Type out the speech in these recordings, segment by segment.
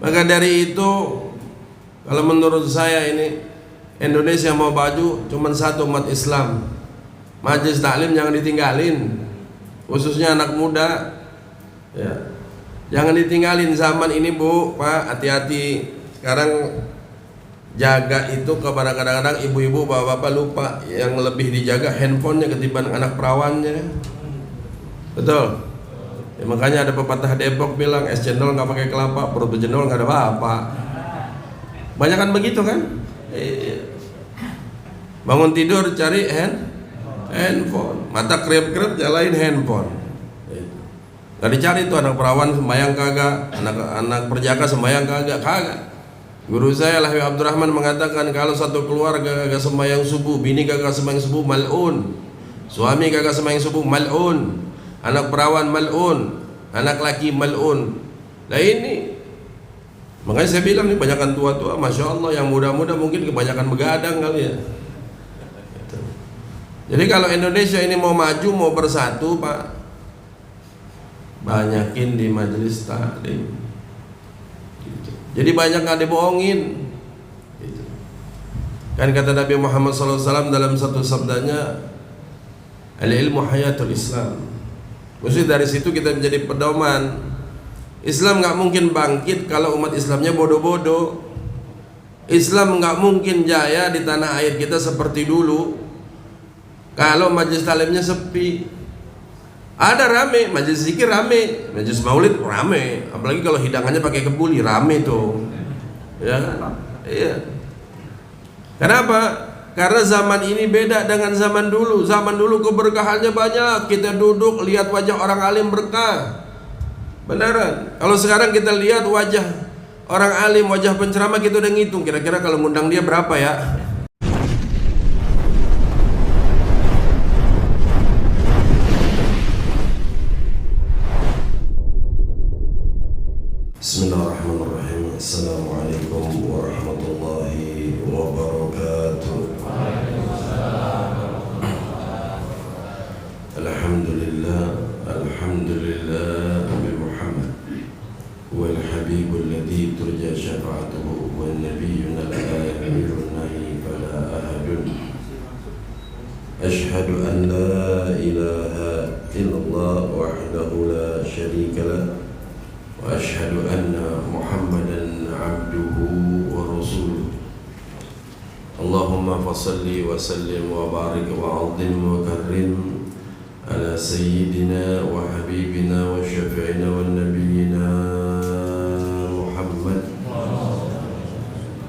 Maka dari itu, kalau menurut saya ini Indonesia mau baju cuman satu, umat Islam. Majelis taklim jangan ditinggalin, khususnya anak muda ya. Jangan ditinggalin zaman ini Bu, Pak, hati-hati. Sekarang jaga itu kepada kadang-kadang ibu-ibu, bapak-bapak lupa, yang lebih dijaga handphonenya ketimbang anak perawannya. Betul ya, makanya ada pepatah Depok bilang es cendol nggak pakai kelapa, perut berjendol nggak ada apa-apa. Banyak kan begitu kan? Bangun tidur cari handphone, mata krep-krep nyalain handphone. Gak dicari tuh anak perawan sembahyang kagak, anak perjaka sembahyang kagak. Guru saya Habib Abdurrahman mengatakan kalau satu keluarga kagak sembahyang subuh, bini kagak sembahyang subuh mal'un, suami kagak sembahyang subuh mal'un, anak perawan mal'un, anak laki mal'un. Nah ini makanya saya bilang nih, banyakan tua-tua, masya Allah, yang muda-muda mungkin kebanyakan begadang kali ya. Jadi kalau Indonesia ini mau maju, mau bersatu Pak, banyakin di majelis taklim gitu. Jadi banyak nggak dibohongin gitu. Kan kata Nabi Muhammad SAW dalam satu sabdanya, al-ilmu hayatul Islam. Maksudnya dari situ kita menjadi pedoman. Islam nggak mungkin bangkit kalau umat Islamnya bodoh-bodoh. Islam nggak mungkin jaya di tanah air kita seperti dulu kalau majelis taklimnya sepi. Ada rame, majelis zikir rame, majelis maulid rame, apalagi kalau hidangannya pakai kebuli rame tuh, ya kan? Iya. Kenapa? Karena zaman ini beda dengan zaman dulu. Zaman dulu keberkahannya banyak, kita duduk lihat wajah orang alim berkah, beneran. Kalau sekarang kita lihat wajah orang alim, wajah penceramah, kita udah ngitung kira-kira kalau ngundang dia berapa ya. Bismillahirrahmanirrahim. Assalamualaikum warahmatullahi wabarakatuh. Alhamdulillah, alhamdulillah bi Muhammad wal habibul ladzi turja syafa'atuhu wan nabiyyun al-amirun nahi fala ahadun. Ashhadu an la ilaha illallah wahdahu la syarika lah wa ashhadu anna Muhammadan abduhu wa rasuluh. Allahumma fasalli wa sallim wa barik wa azim wa karrim ala sayyidina wa habibina wa syafi'ina wa nabiyyina Muhammad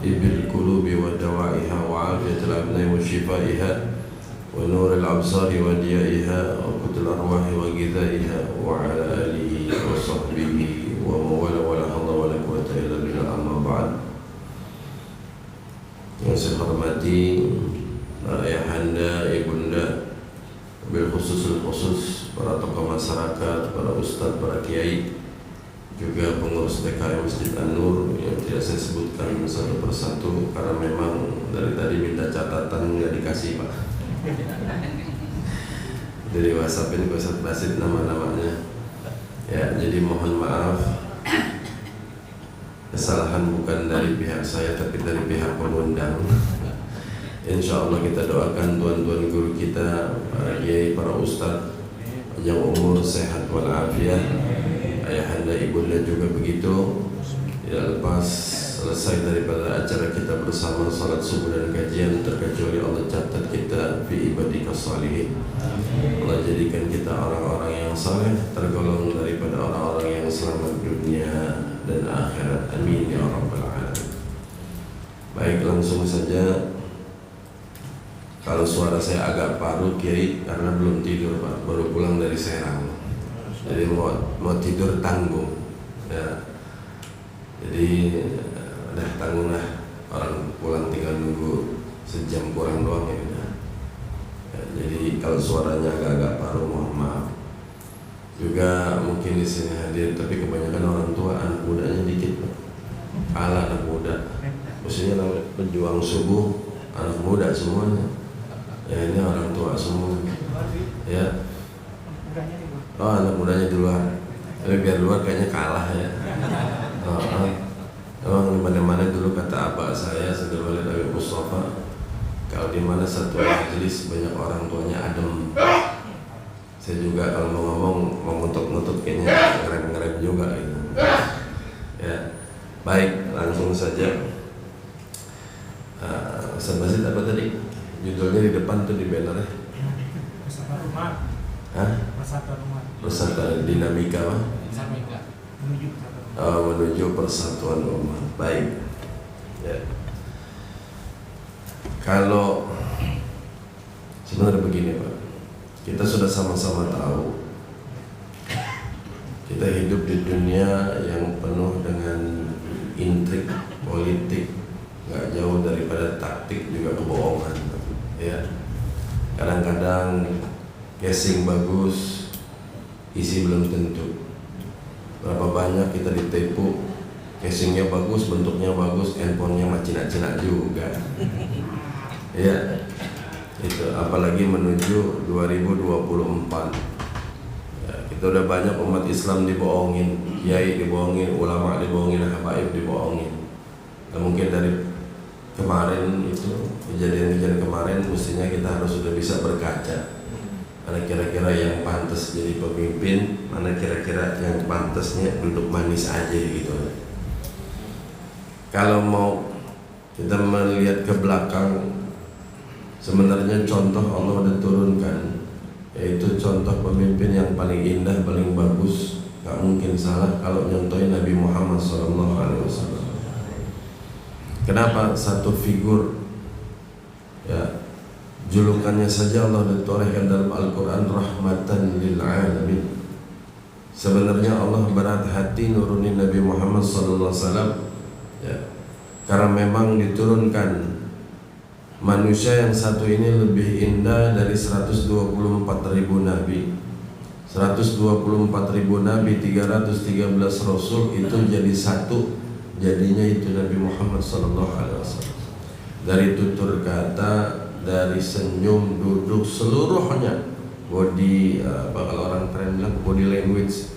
ibil qulubi wa dawa'iha wa afiyatil abnai wa shifaiha wa nuril absari wa diyaiha wa qutul arwahi wa ghidaiha wa ala alihi wa sahbihi wa mawala wa la hawla wa la quwwata illa billah, amma ba'd. Yang saya hormati para ayahanda, ibunda, bil khusus para tokoh masyarakat, para ustadz, para kiai, juga pengurus DKM Masjid An-Nur yang tidak saya sebutkan satu persatu karena memang dari tadi minta catatan nggak dikasih Pak. Dari WhatsApp ini Ustadz Basit nama-namanya. Ya, jadi mohon maaf, kesalahan bukan dari pihak saya tapi dari pihak pengundang. Insya Allah kita doakan tuan-tuan guru kita, para kiai, para ustadz yang umur sehat walafiat, ayahanda ibunda juga begitu. Tidak lepas selesai daripada acara kita bersama salat subuh dan kajian, terkecuali Allah catat kita fi ibadikas salihin. Allah jadikan kita orang-orang yang saleh, tergolong daripada orang-orang yang selamat dunia dan akhirat. Amin ya rabbal alamin. Baik, langsung saja. Kalau suara saya agak parut Kiai karena belum tidur Pak, baru pulang dari Serang. Jadi mau tidur tanggung ya. Jadi udah tanggung lah, orang pulang tinggal nunggu sejam kurang doang ya udah. Ya, jadi kalau suaranya agak-agak paru mohon maaf. Juga mungkin di sini hadir tapi kebanyakan orang tua, anak mudanya dikit Pak. Kalah anak muda. Maksudnya pejuang subuh anak muda semuanya. Ya ini orang tua semua. Ya. Oh anak mudanya di luar. Tapi biar luar kayaknya kalah ya. mana-mana dulu kata abah saya Saudara Walid Habib Mustafa, kalau di mana satu majelis banyak orang tuanya adem. Saya juga kalau mau ngomong mau ngutuk-ngutuk kayaknya ngerem-ngerem juga gitu. Ya, baik, langsung saja. Ustaz Basit apa tadi? Judulnya di depan tuh di bannernya. Persatuan Umat. Hah? Persatuan Umat. Persatuan dinamika apa? Dinamika. Menuju persatuan umat. Menuju persatuan umat. Baik. Ya. Kalau sebenarnya begini Pak, kita sudah sama-sama tahu kita hidup di dunia yang penuh dengan intrik politik, nggak jauh daripada taktik juga kebohongan. Ya, kadang-kadang casing bagus, isi belum tentu. Berapa banyak kita ditipu, casingnya bagus, bentuknya bagus, handphonenya mah Cina-Cina juga. Ya, itu apalagi menuju 2024. Ya, kita udah banyak umat Islam dibohongin, kiai dibohongin, ulama dibohongin, habaib dibohongin. Nah, mungkin dari kemarin itu kejadian-kejadian kemarin mestinya kita harus sudah bisa berkaca. Mana kira-kira yang pantas jadi pemimpin, mana kira-kira yang pantasnya duduk manis aja gitu. Kalau mau kita melihat ke belakang, sebenarnya contoh Allah udah turunkan, yaitu contoh pemimpin yang paling indah, paling bagus, gak mungkin salah kalau nyontohin Nabi Muhammad SAW. Kenapa? Satu figur, ya, julukannya saja Allah ditorehkan dalam Al-Quran rahmatan lil alamin. Sebenarnya Allah berat hati nurunin Nabi Muhammad SAW, ya, karena memang diturunkan manusia yang satu ini lebih indah dari 124.000 nabi. 124.000 nabi, 313 rasul itu jadi satu, jadinya itu Nabi Muhammad SAW. Dari tutur kata, dari senyum, duduk, seluruhnya, body, kalau orang keren bilang body language,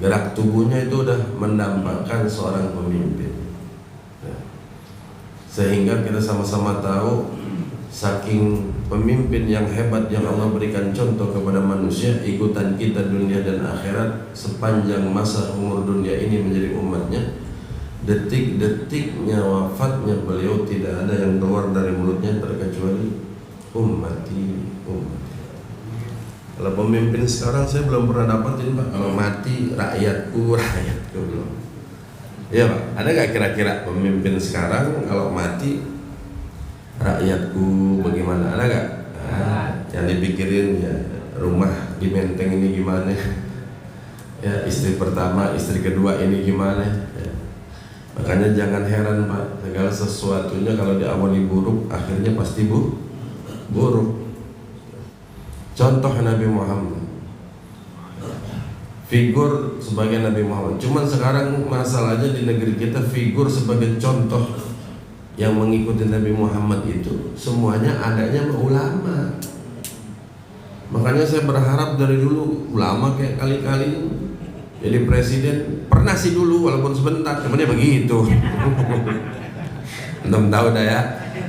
gerak tubuhnya itu udah mendampakkan seorang pemimpin. Sehingga kita sama-sama tahu, saking pemimpin yang hebat yang Allah berikan contoh kepada manusia, ikutan kita dunia dan akhirat sepanjang masa umur dunia ini menjadi umatnya. Detik-detiknya wafatnya beliau tidak ada yang keluar dari mulutnya terkecuali ummati, ummati. Kalau pemimpin sekarang saya belum pernah dapatin Pak, kalau mati rakyatku, rakyatku belum. Iya Pak, ada gak kira-kira pemimpin sekarang kalau mati rakyatku bagaimana? Ada gak? Yang dipikirin ya rumah di Menteng ini gimana? Ya istri pertama, istri kedua ini gimana? Ya. Makanya jangan heran Pak, segala sesuatunya kalau diawali buruk akhirnya pasti buruk. Contoh Nabi Muhammad, figur sebagai Nabi Muhammad. Cuman sekarang masalahnya di negeri kita figur sebagai contoh yang mengikuti Nabi Muhammad itu semuanya adanya ulama. Makanya saya berharap dari dulu ulama kayak kali-kali jadi presiden. Pernah sih dulu walaupun sebentar, cuman ya begitu. Belum tahu dah ya.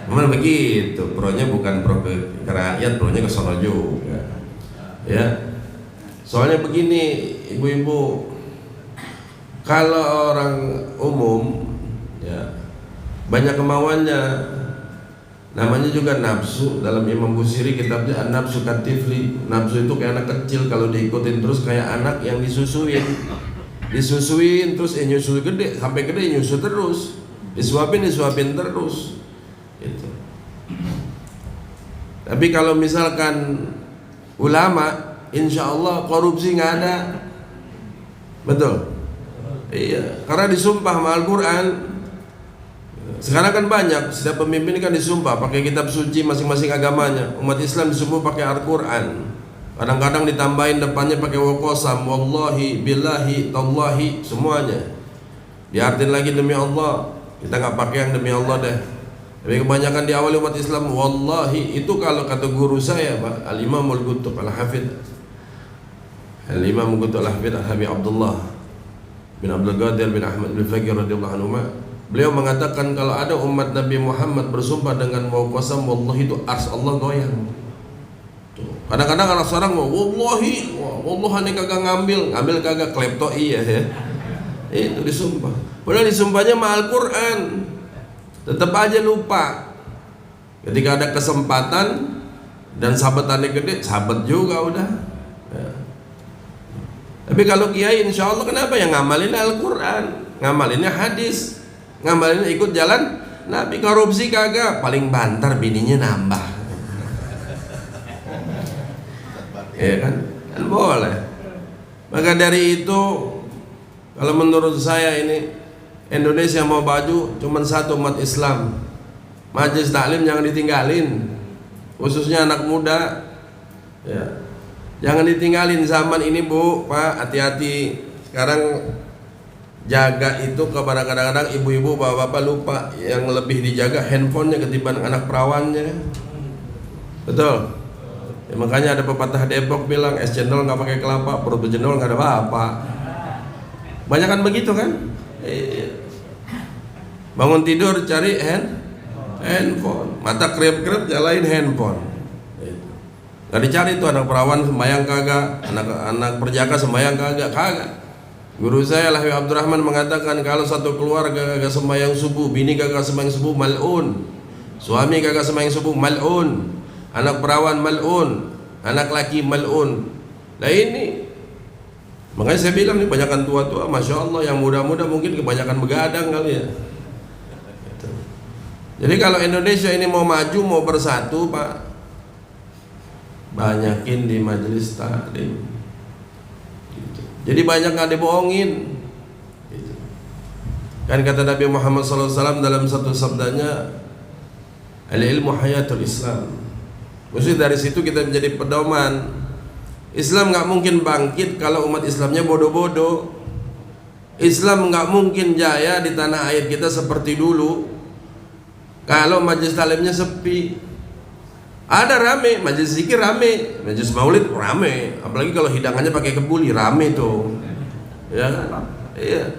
Cuman begitu, pronya bukan pro ke rakyat, pronya ke sono juga. Ya. Soalnya begini, ibu-ibu, kalau orang umum ya banyak kemauannya, namanya juga nafsu. Dalam Imam Busiri kitabnya An-Nafsu Katifli, nafsu itu kayak anak kecil, kalau diikutin terus kayak anak yang disusuin terus nyusu gede, sampai gede nyusu terus, disuapin terus itu. Tapi kalau misalkan ulama, insya Allah korupsi nggak ada. Betul? Iya, karena disumpah sama Al-Quran. Sekarang kan banyak, setiap pemimpin kan disumpah pakai kitab suci masing-masing agamanya. Umat Islam disumpah pakai Al-Quran. Kadang-kadang ditambahin depannya pakai waqasam, wallahi, billahi, tallahi, semuanya. Diartin lagi demi Allah. Kita nggak pakai yang demi Allah deh. Tapi kebanyakan di awal umat Islam wallahi. Itu kalau kata guru saya Pak, Al-Imam Al-Qutub Al-Hafidh Al-Imam Al-Qutub Al-Hafidh Al-Habib Abdullah bin Abdul Qadir bin Ahmad bin Faqir radhiyallahu anhu, Beliau mengatakan kalau ada umat Nabi Muhammad bersumpah dengan mau qasam, wallahi itu ars Allah goyang. Kadang-kadang anak seorang mau wallahi, wallah ini kagak ngambil kagak, klepto iya ya. Itu disumpah. Padahal disumpahnya sama Al-Quran. Tetap aja lupa. Ketika ada kesempatan dan sahabatannya gede, sahabat juga udah. Ya. Tapi kalau kiai insya Allah kenapa ya ngamalin Al-Quran, ngamalinnya hadis, ngamalinnya ikut jalan Nabi. Korupsi kagak, paling bantar bininya nambah. Ya kan boleh. Maka dari itu, kalau menurut saya ini Indonesia mau baju cuman satu, umat Islam. Majelis taklim jangan ditinggalin, khususnya anak muda ya. Jangan ditinggalin zaman ini Bu, Pak, hati-hati. Sekarang jaga itu kepada kadang-kadang ibu-ibu, bapak-bapak lupa yang lebih dijaga handphonenya ketimbang anak perawannya. Betul ya, makanya ada pepatah Depok bilang es cendol nggak pakai kelapa, perut berjendol nggak ada apa-apa. Banyak kan begitu kan? Bangun tidur cari handphone, mata krep-krep nyalain handphone. Gak dicari tuh anak perawan sembahyang kagak, anak perjaka sembahyang kagak. Guru saya Lahwi Abdurrahman mengatakan kalau satu keluarga kagak sembahyang subuh, bini kagak sembahyang subuh mal'un, suami kagak sembahyang subuh mal'un, anak perawan mal'un, anak laki mal'un. Nah ini makanya saya bilang nih, banyakan tua-tua, masya Allah, yang muda-muda mungkin kebanyakan begadang kali ya. Jadi kalau Indonesia ini mau maju, mau bersatu Pak, banyakin di majelis taklim gitu. Jadi banyak nggak dibohongin gitu. Kan kata Nabi Muhammad SAW dalam satu sabdanya, al-ilmu hayatul Islam. Maksudnya dari situ kita menjadi pedoman. Islam nggak mungkin bangkit kalau umat Islamnya bodoh-bodoh. Islam nggak mungkin jaya di tanah air kita seperti dulu kalau majelis taklimnya sepi. Ada rame, majelis zikir rame, majelis maulid rame, apalagi kalau hidangannya pakai kebuli rame tuh, ya kan? Iya.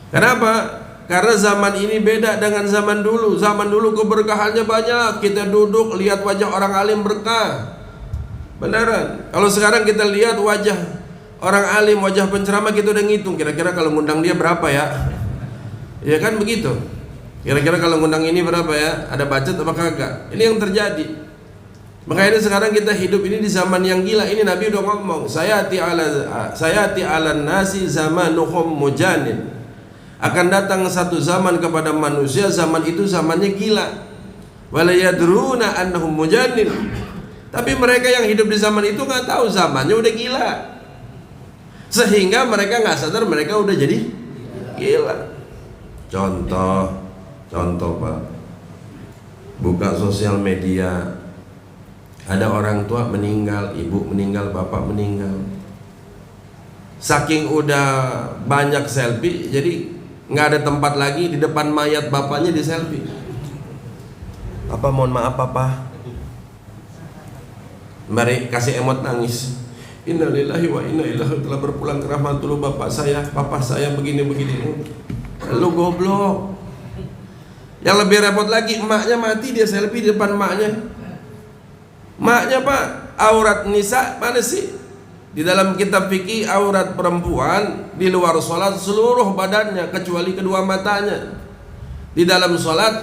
Kenapa? Karena zaman ini beda dengan zaman dulu. Zaman dulu keberkahannya banyak, kita duduk lihat wajah orang alim berkah, beneran. Kalau sekarang kita lihat wajah orang alim, wajah penceramah, kita udah ngitung kira-kira kalau ngundang dia berapa ya, ya kan begitu. Kira-kira kalau ngundang ini berapa ya? Ada budget apa kagak? Ini yang terjadi. Makanya sekarang kita hidup ini di zaman yang gila. Ini Nabi udah ngomong, sayati ala nasi zamanuhum mujanin. Akan datang satu zaman kepada manusia, zaman itu zamannya gila. Wala yadruna annahum mujanin. Tapi mereka yang hidup di zaman itu nggak tahu zamannya udah gila. Sehingga mereka nggak sadar mereka udah jadi gila. Contoh Pak, buka sosial media, ada orang tua meninggal, ibu meninggal, bapak meninggal. Saking udah banyak selfie, jadi nggak ada tempat lagi di depan mayat bapaknya di selfie. Papa mohon maaf papa, mari kasih emot nangis. Innalillahi wa inna ilaihi telah berpulang ke rahmatullah bapak saya, papa saya begini-begini. Lu goblok. Yang lebih repot lagi, emaknya mati dia selfie di depan emaknya. Emaknya Pak, aurat nisa mana sih? Di dalam kitab fikih aurat perempuan di luar sholat seluruh badannya kecuali kedua matanya. Di dalam sholat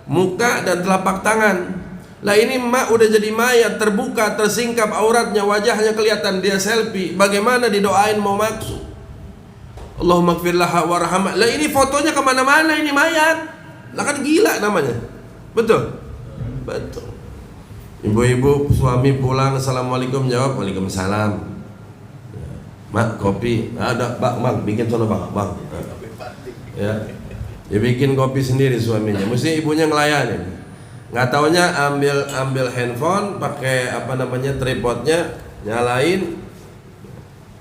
muka dan telapak tangan. Lah ini emak udah jadi mayat, terbuka, tersingkap auratnya, wajahnya kelihatan, dia selfie. Bagaimana didoain mau maksud? Allahumma gfir laha warhamha. Lah ini fotonya kemana-mana, ini mayat. Lah kan gila namanya. Betul? Betul. Ibu-ibu suami pulang, assalamualaikum, jawab waalaikumsalam. Mak kopi ada, bang bikin sono bang. Ya, dia bikin kopi sendiri suaminya. Mesti ibunya ngelayanin. Nggak taunya ambil handphone, pakai apa namanya tripodnya, nyalain,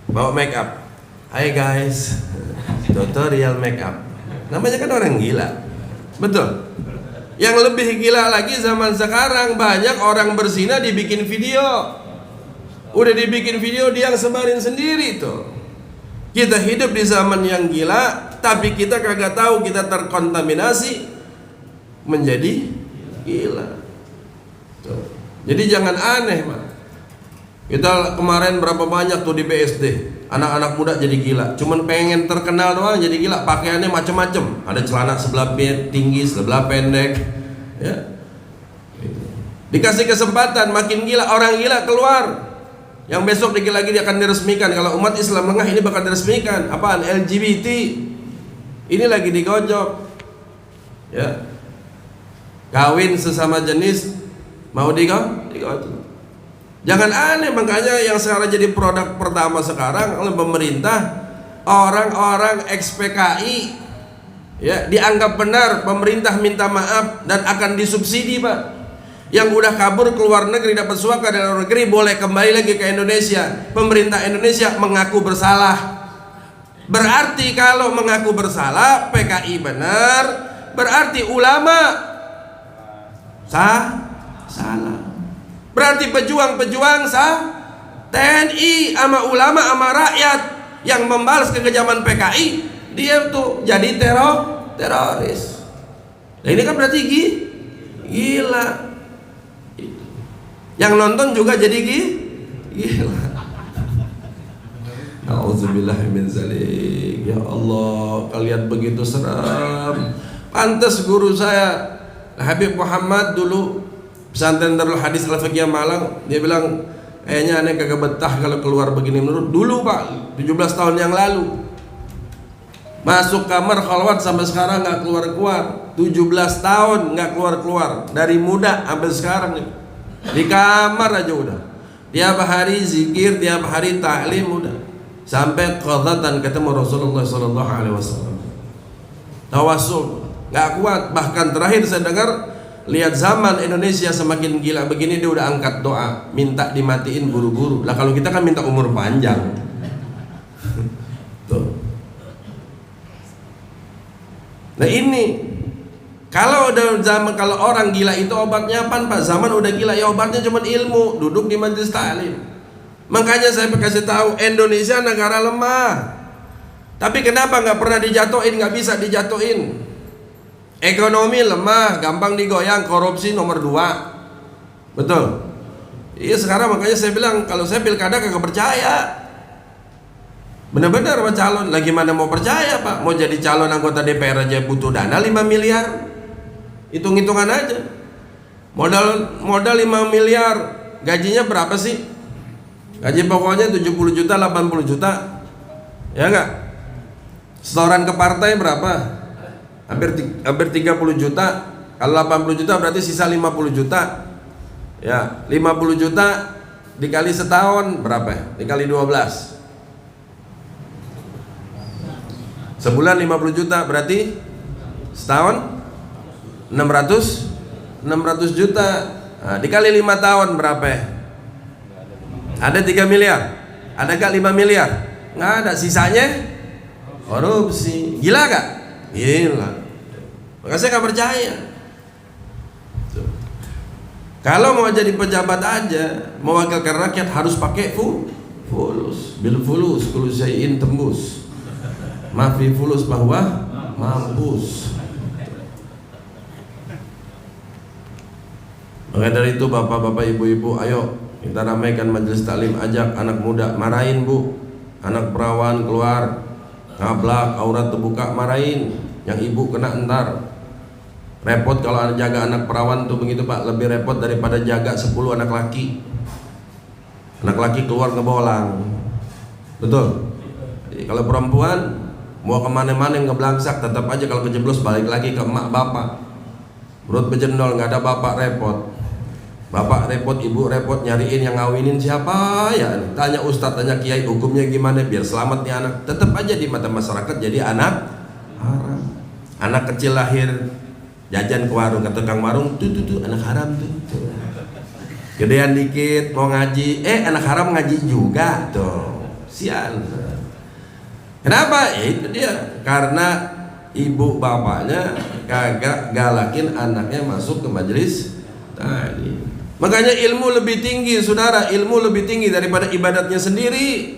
bawa make up. Hai guys, tutorial make up. Namanya kan orang gila. Betul. Yang lebih gila lagi zaman sekarang, banyak orang berzina dibikin video. Udah dibikin video dia yang sebarin sendiri tuh. Kita hidup di zaman yang gila, tapi kita kagak tahu kita terkontaminasi menjadi gila. Tuh. Jadi jangan aneh, Pak. Kita kemarin berapa banyak tuh di BSD, anak-anak muda jadi gila, cuman pengen terkenal doang jadi gila, pakaiannya macem-macem, ada celana sebelah tinggi, sebelah pendek, ya. Dikasih kesempatan makin gila, orang gila keluar. Yang besok dikit lagi dia akan diresmikan. Kalau umat Islam lengah ini bakal diresmikan. Apaan? LGBT. Ini lagi digojok, ya. Kawin sesama jenis mau digojok. Jangan aneh, makanya yang sekarang jadi produk pertama sekarang oleh pemerintah, orang-orang ex-PKI, ya, dianggap benar, pemerintah minta maaf dan akan disubsidi, Pak. Yang udah kabur ke luar negeri dapat suaka dari luar negeri boleh kembali lagi ke Indonesia. Pemerintah Indonesia mengaku bersalah. Berarti kalau mengaku bersalah PKI benar, berarti ulama salah. Berarti pejuang-pejuang TNI sama ulama sama rakyat yang membalas kekejaman PKI, dia tuh jadi teroris. Nah ini kan berarti gila. Yang nonton juga jadi gila. Auzubillah min zalik. Ya Allah, kalian begitu seram. Pantas guru saya Habib Muhammad dulu pesantren Darul Hadis Al-Fiqhiyah Malang, dia bilang kayaknya aneh kagak betah kalau keluar begini. Menurut dulu, Pak, 17 tahun yang lalu masuk kamar khalwat sampai sekarang nggak keluar-keluar. 17 tahun nggak keluar-keluar, dari muda sampai sekarang nih. Di kamar aja udah. Tiap hari zikir, tiap hari ta'lim udah. Sampai qadatan ketemu Rasulullah sallallahu alaihi wasallam. Tawassul nggak kuat. Bahkan terakhir saya dengar, lihat zaman Indonesia semakin gila begini, dia udah angkat doa minta dimatiin buru-buru. Lah kalau kita kan minta umur panjang. Tuh. Nah ini kalau udah zaman, kalau orang gila itu obatnya apa, Pak? Zaman udah gila ya obatnya cuma ilmu, duduk di majelis taklim. Makanya saya kasih tahu, Indonesia negara lemah. Tapi kenapa nggak pernah dijatuhin, nggak bisa dijatuhin? Ekonomi lemah, gampang digoyang, korupsi nomor 2. Betul? Iya, sekarang makanya saya bilang kalau saya pilkada kagak percaya. Benar-benar sama calon, lagi mana mau percaya, Pak? Mau jadi calon anggota DPR aja butuh dana 5 miliar. Hitung-hitungan aja. Modal 5 miliar, gajinya berapa sih? Gaji pokoknya 70 juta, 80 juta. Ya enggak? Setoran ke partai berapa? Hampir 30 juta. Kalau 80 juta berarti sisa 50 juta. Ya, 50 juta dikali setahun berapa? Dikali 12. Sebulan 50 juta berarti setahun 600 juta. Nah, dikali 5 tahun berapa? Ada 3 miliar. Ada gak 5 miliar? Nggak ada. Sisanya korupsi. Gila gak? Gila. Maka saya gak percaya. Kalau mau jadi pejabat aja, mewakilkan rakyat harus pakai fulus. Bil fulus kullu syai'in tembus. Mafi fulus bahwa mampus. Maka dari itu bapak-bapak, ibu-ibu, ayo kita ramaikan majelis taklim, ajak anak muda, marahin bu, anak perawan keluar, ngablak, aurat terbuka, marahin, yang ibu kena entar. Repot kalau ada jaga anak perawan tuh begitu, Pak, lebih repot daripada jaga 10 anak laki. Anak laki keluar ngebolang, betul. Jadi kalau perempuan mau kemana-mana ngeblangsak, tetap aja kalau kejeblos balik lagi ke emak bapak. Perut bejendol, nggak ada bapak repot. Bapak repot, ibu repot, nyariin yang ngawinin siapa ya. Tanya ustadz, tanya kiai, hukumnya gimana biar selamat nih anak. Tetap aja di mata masyarakat jadi anak haram. Anak kecil lahir jajan ke warung, kata tukang warung, tuh anak haram tuh. Gedean dikit mau ngaji, anak haram ngaji juga tuh. Sian. Kenapa? Ya itu dia, karena ibu bapaknya kagak galakin anaknya masuk ke majelis tadi. Makanya ilmu lebih tinggi, saudara, ilmu lebih tinggi daripada ibadatnya sendiri.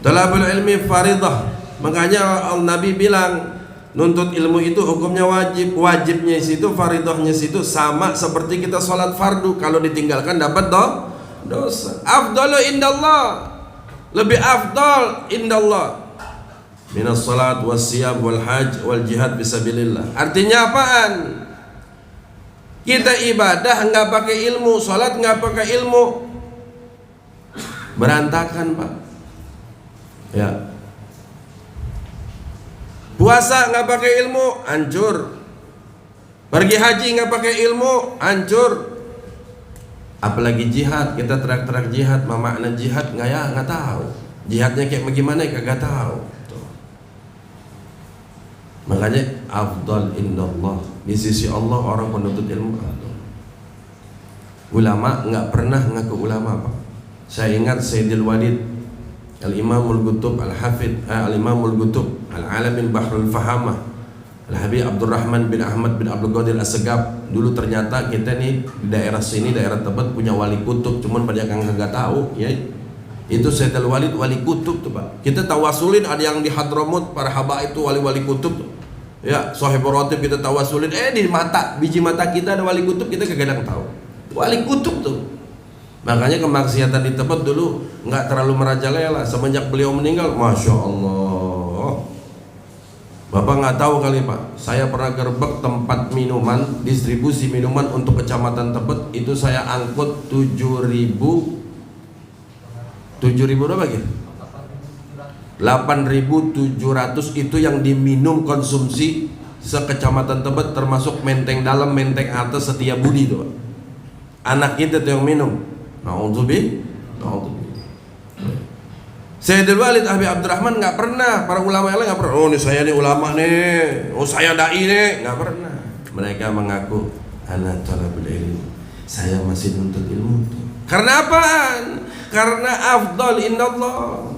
Talabul ilmi faridah Makanya Nabi bilang nuntut ilmu itu hukumnya wajib. Wajibnya situ, fardhohnya situ sama seperti kita sholat fardu. Kalau ditinggalkan dapat dosa. Afdalu indallah, lebih afdal indallah minas salat was siyam wal hajj wal jihad fisabilillah. Artinya apaan? Kita ibadah nggak pakai ilmu, salat nggak pakai ilmu, berantakan Pak. Ya. Puasa nggak pakai ilmu, hancur. Pergi haji nggak pakai ilmu, hancur. Apalagi jihad, kita teriak-teriak jihad, makna jihad nggak tahu. Jihadnya kayak bagaimana kagak tahu. Tuh. Makanya afdal indallah, di sisi Allah orang penuntut ilmu afdal. Ulama nggak pernah ngaku ulama Pak. Saya ingat Sayyidil Walid Al-Imamul Qutub Al-Hafidh Al-Imamul Qutub Al-Alamin Bahrul Fahamah Al-Habib Abdurrahman bin Ahmad bin Abdul Qadir As-Segaf. Dulu ternyata kita nih di daerah sini, daerah Tebet punya wali kutub, cuman banyak yang nggak tahu ya. Itu Sayyidil Walid wali kutub tuh Pak. Kita tawasulin, ada yang di Hadramut para haba itu wali-wali kutub tuh. Ya, Sohibur Rotib kita tawasulin, di mata, biji mata kita ada wali kutub, kita kagak ada yang tahu. Wali kutub tuh. Makanya kemaksiatan di Tebet dulu nggak terlalu merajalela. Semenjak beliau meninggal, Masya Allah, Bapak nggak tahu kali Pak, saya pernah gerbek tempat minuman, distribusi minuman untuk kecamatan Tebet. Itu saya angkut 7.000 berapa gitu? 8.700 itu yang diminum konsumsi sekecamatan Tebet, termasuk menteng dalam, menteng atas, setia budi itu Pak. Anak kita tuh yang minum. Na'udzubillah. Sayyidul Walid Habib Abdurrahman nggak pernah, para ulama yang lain nggak pernah. Oh ini saya nih ulama nih, oh saya dai nih, nggak pernah. Mereka mengaku ana talabul ilmi, saya masih nuntut ilmu. Karena apaan? Karena afdal indallah.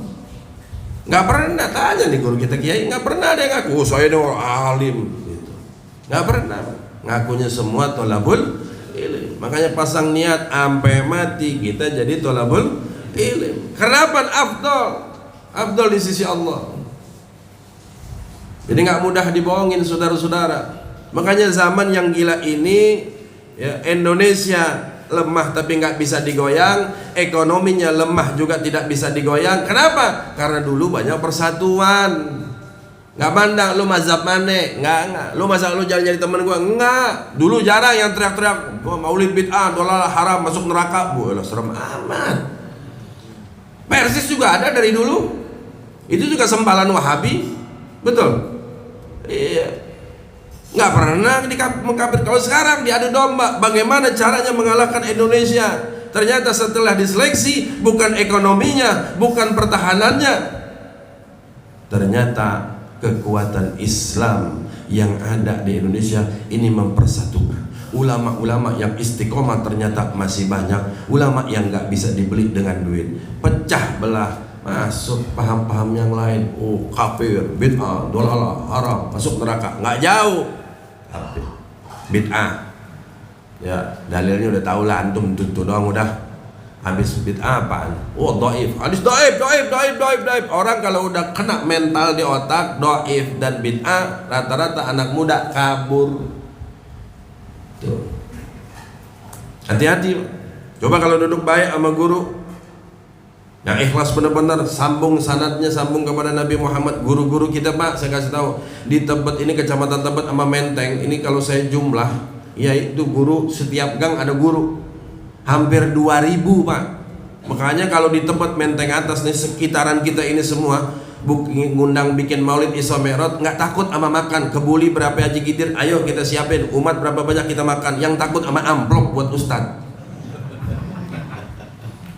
Nggak pernah tanya nih guru kita kiai, nggak pernah ada yang ngaku oh saya ini orang alim gitu. Nggak pernah. Ngakunya semua talabul ilmi. Makanya pasang niat sampai mati kita jadi talabul ilmi. Karena apa? Afdal di sisi Allah. Jadi nggak mudah dibohongin saudara-saudara. Makanya zaman yang gila ini ya, Indonesia lemah tapi nggak bisa digoyang, ekonominya lemah juga tidak bisa digoyang. Kenapa? Karena dulu banyak persatuan. Nggak mandang lu mazhab mana, nggak. Lu masa lu jalan jadi temen gua, nggak. Dulu jarang yang teriak-teriak maulid bid'ah, dolal haram, masuk neraka. Bolah serem amat. Persis juga ada dari dulu. Itu juga sempalan Wahabi, betul. Iya. Nggak pernah mengkafir. Kalau sekarang diadu domba, bagaimana caranya mengalahkan Indonesia? Ternyata setelah diseleksi, bukan ekonominya, bukan pertahanannya, ternyata kekuatan Islam yang ada di Indonesia ini mempersatukan. Ulama-ulama yang istiqomah ternyata masih banyak. Ulama yang nggak bisa dibeli dengan duit. Pecah belah, masuk paham-paham yang lain. Oh kafir, bid'ah, dolalah, haram, masuk neraka. Nggak jauh. Tapi bid'ah, ya dalilnya udah tahu lah antum, tuh doang udah. Habis bid'ah apaan? Oh dhaif, hadis dhaif. Orang kalau udah kena mental di otak dhaif dan bid'ah, rata-rata anak muda kabur. Tuh. Hati-hati. Coba kalau duduk baik sama guru yang ikhlas benar-benar, sambung sanadnya, sambung kepada Nabi Muhammad. Guru-guru kita Pak, saya kasih tahu di Tebet ini, kecamatan Tebet sama Menteng ini, kalau saya jumlah, yaitu guru setiap gang ada guru, hampir 2.000 Pak. Makanya kalau di Tebet, Menteng atas nih, sekitaran kita ini semua ngundang bikin maulid Isra Mi'raj, nggak takut sama makan. Kebuli berapa haji gidir, ayo kita siapin. Umat berapa banyak kita makan. Yang takut sama amplop buat ustad.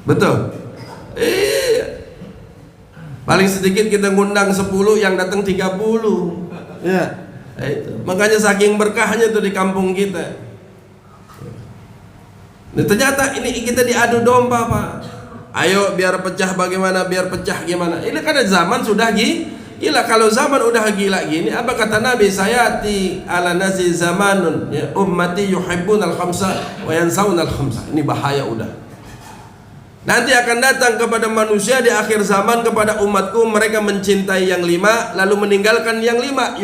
Betul. Paling sedikit kita ngundang 10, yang datang 30. Ya, itu. Makanya saking berkahnya tuh di kampung kita. Nah, ternyata ini kita diadu domba Pak. Ayo biar pecah bagaimana, biar pecah gimana. Ini karena zaman sudah gila. Kalau zaman udah gila gini, apa kata Nabi? Sayati ala nasi zamanun ya, ummati yuhibbun al-khamsa wa yansawun al-khamsa. Ini bahaya udah. Nanti akan datang kepada manusia di akhir zaman, kepada umatku, mereka mencintai yang 5 lalu meninggalkan yang 5.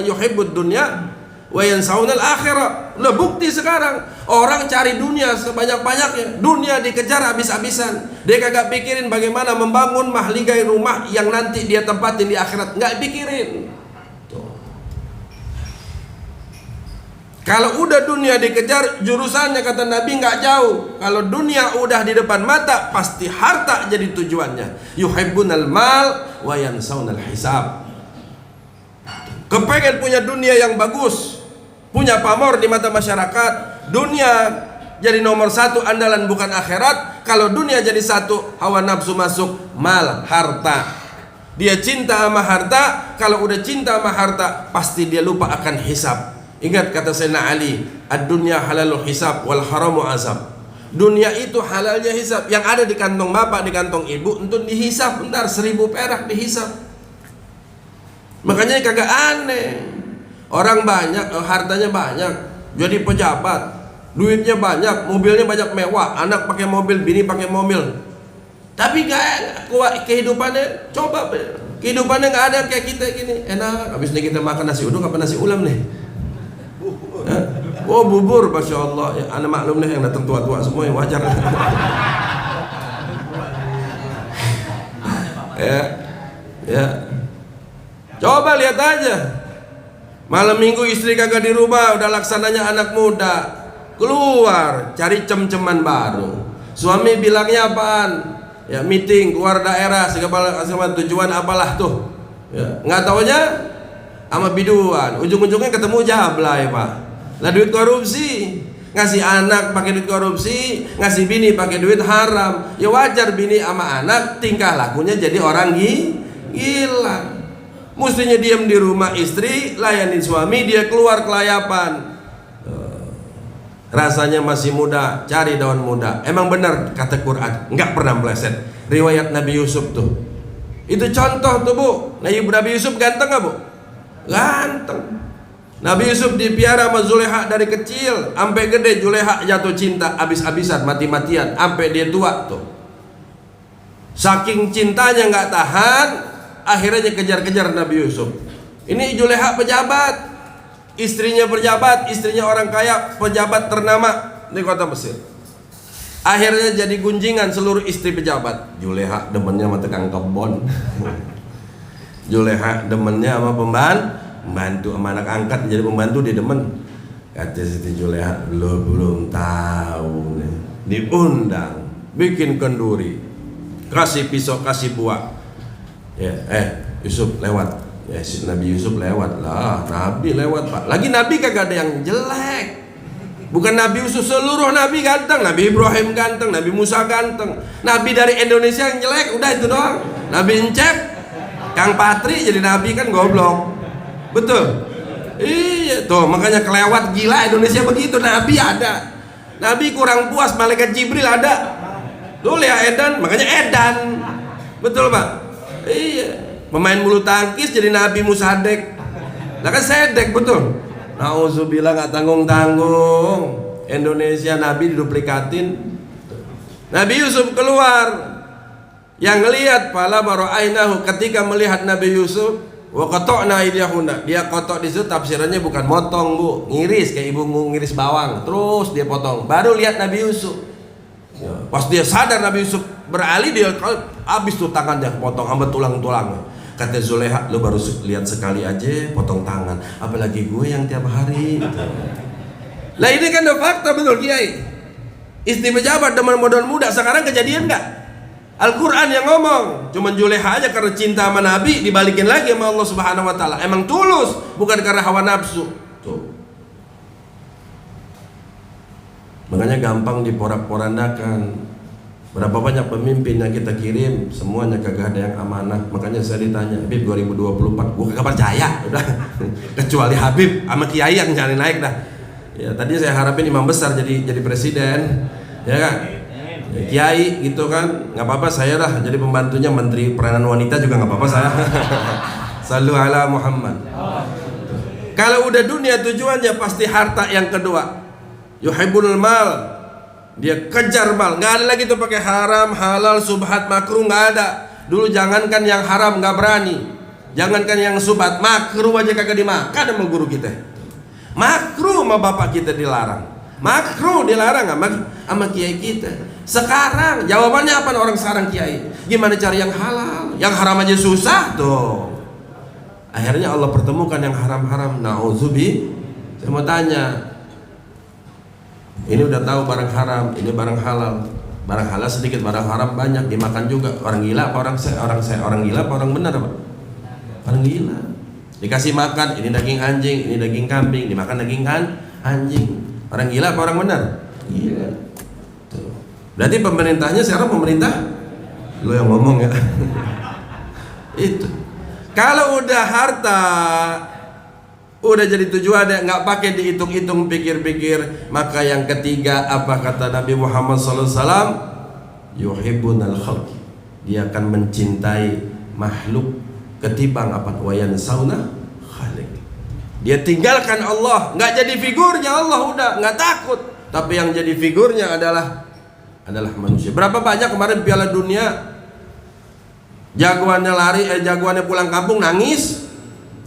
Yuhibbud dunya wa yansaunal akhirah. Lah bukti sekarang orang cari dunia sebanyak-banyaknya, dunia dikejar habis-habisan. Dia kagak pikirin bagaimana membangun mahligai rumah yang nanti dia tempatin di akhirat, nggak pikirin. Kalau udah dunia dikejar, jurusannya kata Nabi nggak jauh. Kalau dunia udah di depan mata, pasti harta jadi tujuannya. Yuhibbunal mal wa yansaunal hisab. Kepengen punya dunia yang bagus, punya pamor di mata masyarakat, dunia jadi nomor 1 andalan bukan akhirat. Kalau dunia jadi 1, hawa nafsu masuk, mal, harta. Dia cinta sama harta. Kalau udah cinta sama harta, pasti dia lupa akan hisab. Ingat kata Sayyidina Ali, ad-dunya halalul hisab wal haramu azab. Dunia itu halalnya hisab. Yang ada di kantong bapak, di kantong ibu, untuk dihisab. Bentar 1000 perak dihisab. Makanya kagak aneh. Orang banyak, hartanya banyak, jadi pejabat, duitnya banyak, mobilnya banyak mewah, anak pakai mobil, bini pakai mobil. Tapi gak kuat kehidupannya. Coba kehidupannya gak ada kayak kita gini. Enak, habis ini kita makan nasi uduk apa nasi ulam nih? Oh bubur, Masya Allah ya, anda maklum nih yang datang tua-tua semua yang wajar. ya coba lihat aja, malam minggu istri kagak di rumah, udah laksananya anak muda, keluar cari cem-ceman baru. Suami bilangnya apaan? Ya meeting keluar daerah segala tujuan apalah tuh ya, nggak taunya sama biduan, ujung-ujungnya ketemu jablay pak. Lah duit korupsi, ngasih anak pakai duit korupsi, ngasih bini pakai duit haram. Ya wajar bini sama anak tingkah lakunya jadi orang gila. Mestinya diam di rumah istri, layanin suami, dia keluar kelayapan. Rasanya masih muda, cari daun muda. Emang benar kata Quran, nggak pernah meleset. Riwayat Nabi Yusuf tuh, itu contoh tuh bu. Nabi Yusuf ganteng nggak bu? Ganteng. Nabi Yusuf dipiara sama Zulekha dari kecil sampai gede. Zulekha jatuh cinta habis-habisan, mati-matian sampai dia tua tuh. Saking cintanya nggak tahan, akhirnya kejar-kejar Nabi Yusuf. Ini Zulekha pejabat, istrinya pejabat, istrinya orang kaya, pejabat ternama di kota Mesir. Akhirnya jadi gunjingan seluruh istri pejabat. Zulekha demennya sama tukang kebon. Zulekha demennya sama pembantu sama anak angkat, jadi pembantu dia demen. Kata Siti Zulekha, lo belum tahu nih, diundang bikin kenduri, kasih pisau, kasih buah ya, Yusuf lewat ya, si Nabi Yusuf lewat lah, Nabi lewat pak. Lagi Nabi kagak ada yang jelek, bukan Nabi Yusuf, seluruh Nabi ganteng. Nabi Ibrahim ganteng, Nabi Musa ganteng. Nabi dari Indonesia yang jelek, udah itu doang. Nabi Encep, Kang Patri jadi Nabi kan goblok. Betul? Iya tuh, makanya kelewat gila Indonesia begitu. Nabi ada, Nabi kurang puas, malaikat Jibril ada. Tuh lihat Edan, makanya Edan. Betul pak? Iya, pemain bulu tangkis jadi Nabi Musadek. Nah kan sedek, betul? Nauzubillah, nggak tanggung-tanggung. Indonesia Nabi diduplikatin. Nabi Yusuf keluar, yang ngelihat pala mara'ainahu, ketika melihat Nabi Yusuf, wa qata'na aydiyahunna, dia kotok di situ tafsirannya bukan motong bu, ngiris kayak ibu ngiris bawang, terus dia potong, baru lihat Nabi Yusuf. Ya, pas dia sadar Nabi Yusuf beralih, dia habis tuh tangannya potong sampai tulang-tulangnya. Kata Zulekha, lu baru lihat sekali aja potong tangan, apalagi gue yang tiap hari gitu. Lah ini kan udah fakta, betul Kiai. Istri pejabat demen modal muda, sekarang kejadian nggak? Al-Quran yang ngomong. Cuman Zulekha aja karena cinta sama Nabi dibalikin lagi sama Allah Subhanahu wa taala. Emang tulus, bukan karena hawa nafsu. Tuh. Makanya gampang diporak-porandakan. Berapa banyak pemimpin yang kita kirim, semuanya kagak ada yang amanah. Makanya saya ditanya, Habib 2024, gua kagak percaya udah. Kecuali Habib sama Kiai yang nyari naik dah. Ya, tadi saya harapin imam besar jadi presiden. Ya kan? Ya, Kiai gitu kan, nggak apa-apa saya lah jadi pembantunya, menteri peranan wanita juga nggak apa-apa saya. Sallu ala Muhammad. Kalau udah dunia tujuannya pasti harta yang kedua. Yuhibbul mal Dia kejar mal, nggak ada lagi tuh pakai haram, halal, subhat, makruh, nggak ada. Dulu jangankan yang haram nggak berani, jangankan yang subhat, makruh aja kagak dimakan sama guru kita. Makruh sama bapak kita dilarang, makruh dilarang sama kiai kita. Sekarang jawabannya apa orang sekarang kiai? Gimana cari yang halal? Yang haram aja susah tuh. Akhirnya Allah pertemukan yang haram-haram. Nauzubi. Saya mau tanya, ini udah tahu barang haram, ini barang halal. Barang halal sedikit, barang haram banyak, dimakan juga. Orang gila apa orang gila apa orang benar apa? Orang gila. Dikasih makan, ini daging anjing, ini daging kambing, dimakan daging anjing. Orang gila apa orang benar? Gila. Tuh. Berarti pemerintahnya sekarang pemerintah lo yang ngomong ya. Itu. Kalau udah harta udah jadi tujuannya, nggak pakai dihitung-hitung, pikir-pikir, maka yang ketiga apa kata Nabi Muhammad SAW? Yuhibbunal khalqi. Dia akan mencintai makhluk ketimbang apa? Wayan sauna khaliq. Dia tinggalkan Allah, nggak jadi figurnya Allah, udah nggak takut. Tapi yang jadi figurnya adalah manusia. Berapa banyak kemarin Piala Dunia, jagoannya lari, jagoannya pulang kampung nangis.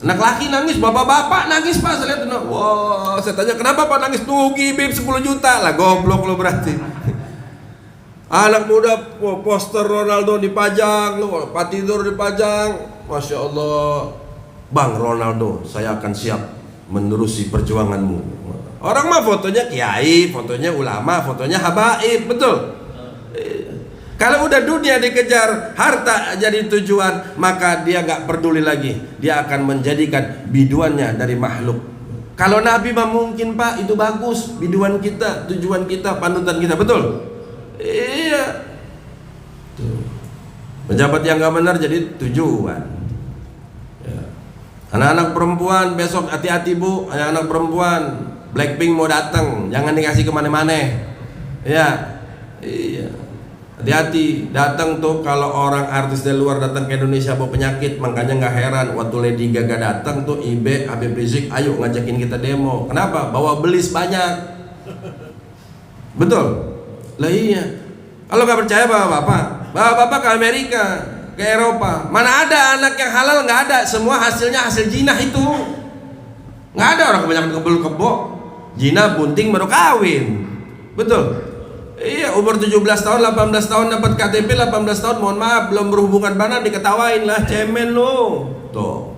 Anak laki nangis, bapak-bapak nangis Pak. Saya lihat, wah, saya tanya kenapa Pak nangis? Tugi bib 10 juta lah, goblok lo berarti. Anak muda, poster Ronaldo dipajang, lo Pak tidur dipajang, masya Allah. Bang Ronaldo, saya akan siap menerusi perjuanganmu. Orang mah fotonya kiai, fotonya ulama, fotonya habaib, betul. Kalau udah dunia dikejar, harta jadi tujuan, maka dia nggak peduli lagi. Dia akan menjadikan biduannya dari makhluk. Kalau Nabi mah mungkin Pak, itu bagus, biduan kita, tujuan kita, panutan kita, betul? Iya. Tuh. Pejabat yang nggak benar jadi tujuan. Ya. Anak-anak perempuan besok hati-hati Bu, anak-anak perempuan, Blackpink mau datang, jangan dikasih kemana-mana. Ya, iya. Hati-hati, datang tuh kalau orang artis dari luar datang ke Indonesia bawa penyakit, makanya nggak heran waktu Lady Gaga datang tuh Ibe, Habib Rizik, ayo ngajakin kita demo. Kenapa? Bawa belis banyak. Betul? Lah iya. Kalau nggak percaya bapak ke Amerika, ke Eropa, mana ada anak yang halal, nggak ada. Semua hasilnya hasil jinah itu. Nggak ada orang kebanyakan kebul-kebo. Jinah bunting baru kawin. Betul? Iya, umur 17 tahun, 18 tahun dapat KTP, 18 tahun, mohon maaf, belum berhubungan badan diketawain lah, cemen lo. Tuh.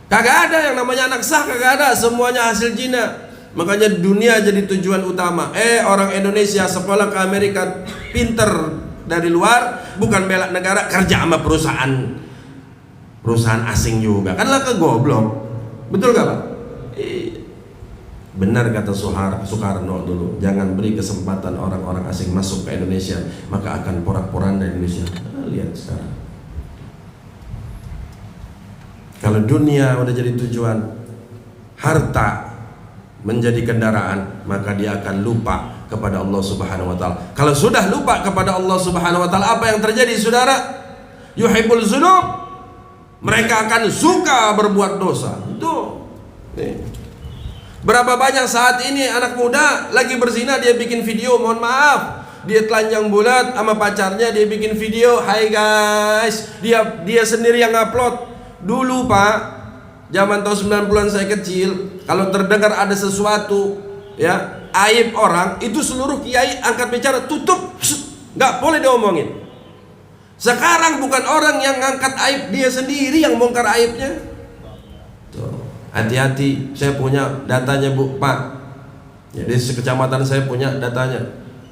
Kagak ada yang namanya anak sah, kagak ada, semuanya hasil zina. Makanya dunia jadi tujuan utama. Orang Indonesia sekolah ke Amerika, pinter dari luar, bukan bela negara, kerja sama perusahaan asing juga. Kan lah kegoblok. Betul gak Pak? Benar kata Soekarno dulu, jangan beri kesempatan orang-orang asing masuk ke Indonesia, maka akan porak-poranda Indonesia. Lihat sekarang, kalau dunia udah jadi tujuan, harta menjadi kendaraan, maka dia akan lupa kepada Allah Subhanahu wa Ta'ala. Kalau sudah lupa kepada Allah Subhanahu wa Ta'ala, apa yang terjadi saudara? Yuhibbul dzunub, mereka akan suka berbuat dosa. Tuh. Berapa banyak saat ini anak muda lagi berzina, dia bikin video, mohon maaf, dia telanjang bulat sama pacarnya, dia bikin video, hai guys, dia sendiri yang upload. Dulu Pak, zaman tahun 90-an saya kecil, kalau terdengar ada sesuatu ya aib orang, itu seluruh kiai angkat bicara, tutup, nggak boleh diomongin. Sekarang bukan orang yang ngangkat aib, dia sendiri yang bongkar aibnya. Tuh. Hati-hati, saya punya datanya Bu, Pak. Ya, di kecamatan saya punya datanya.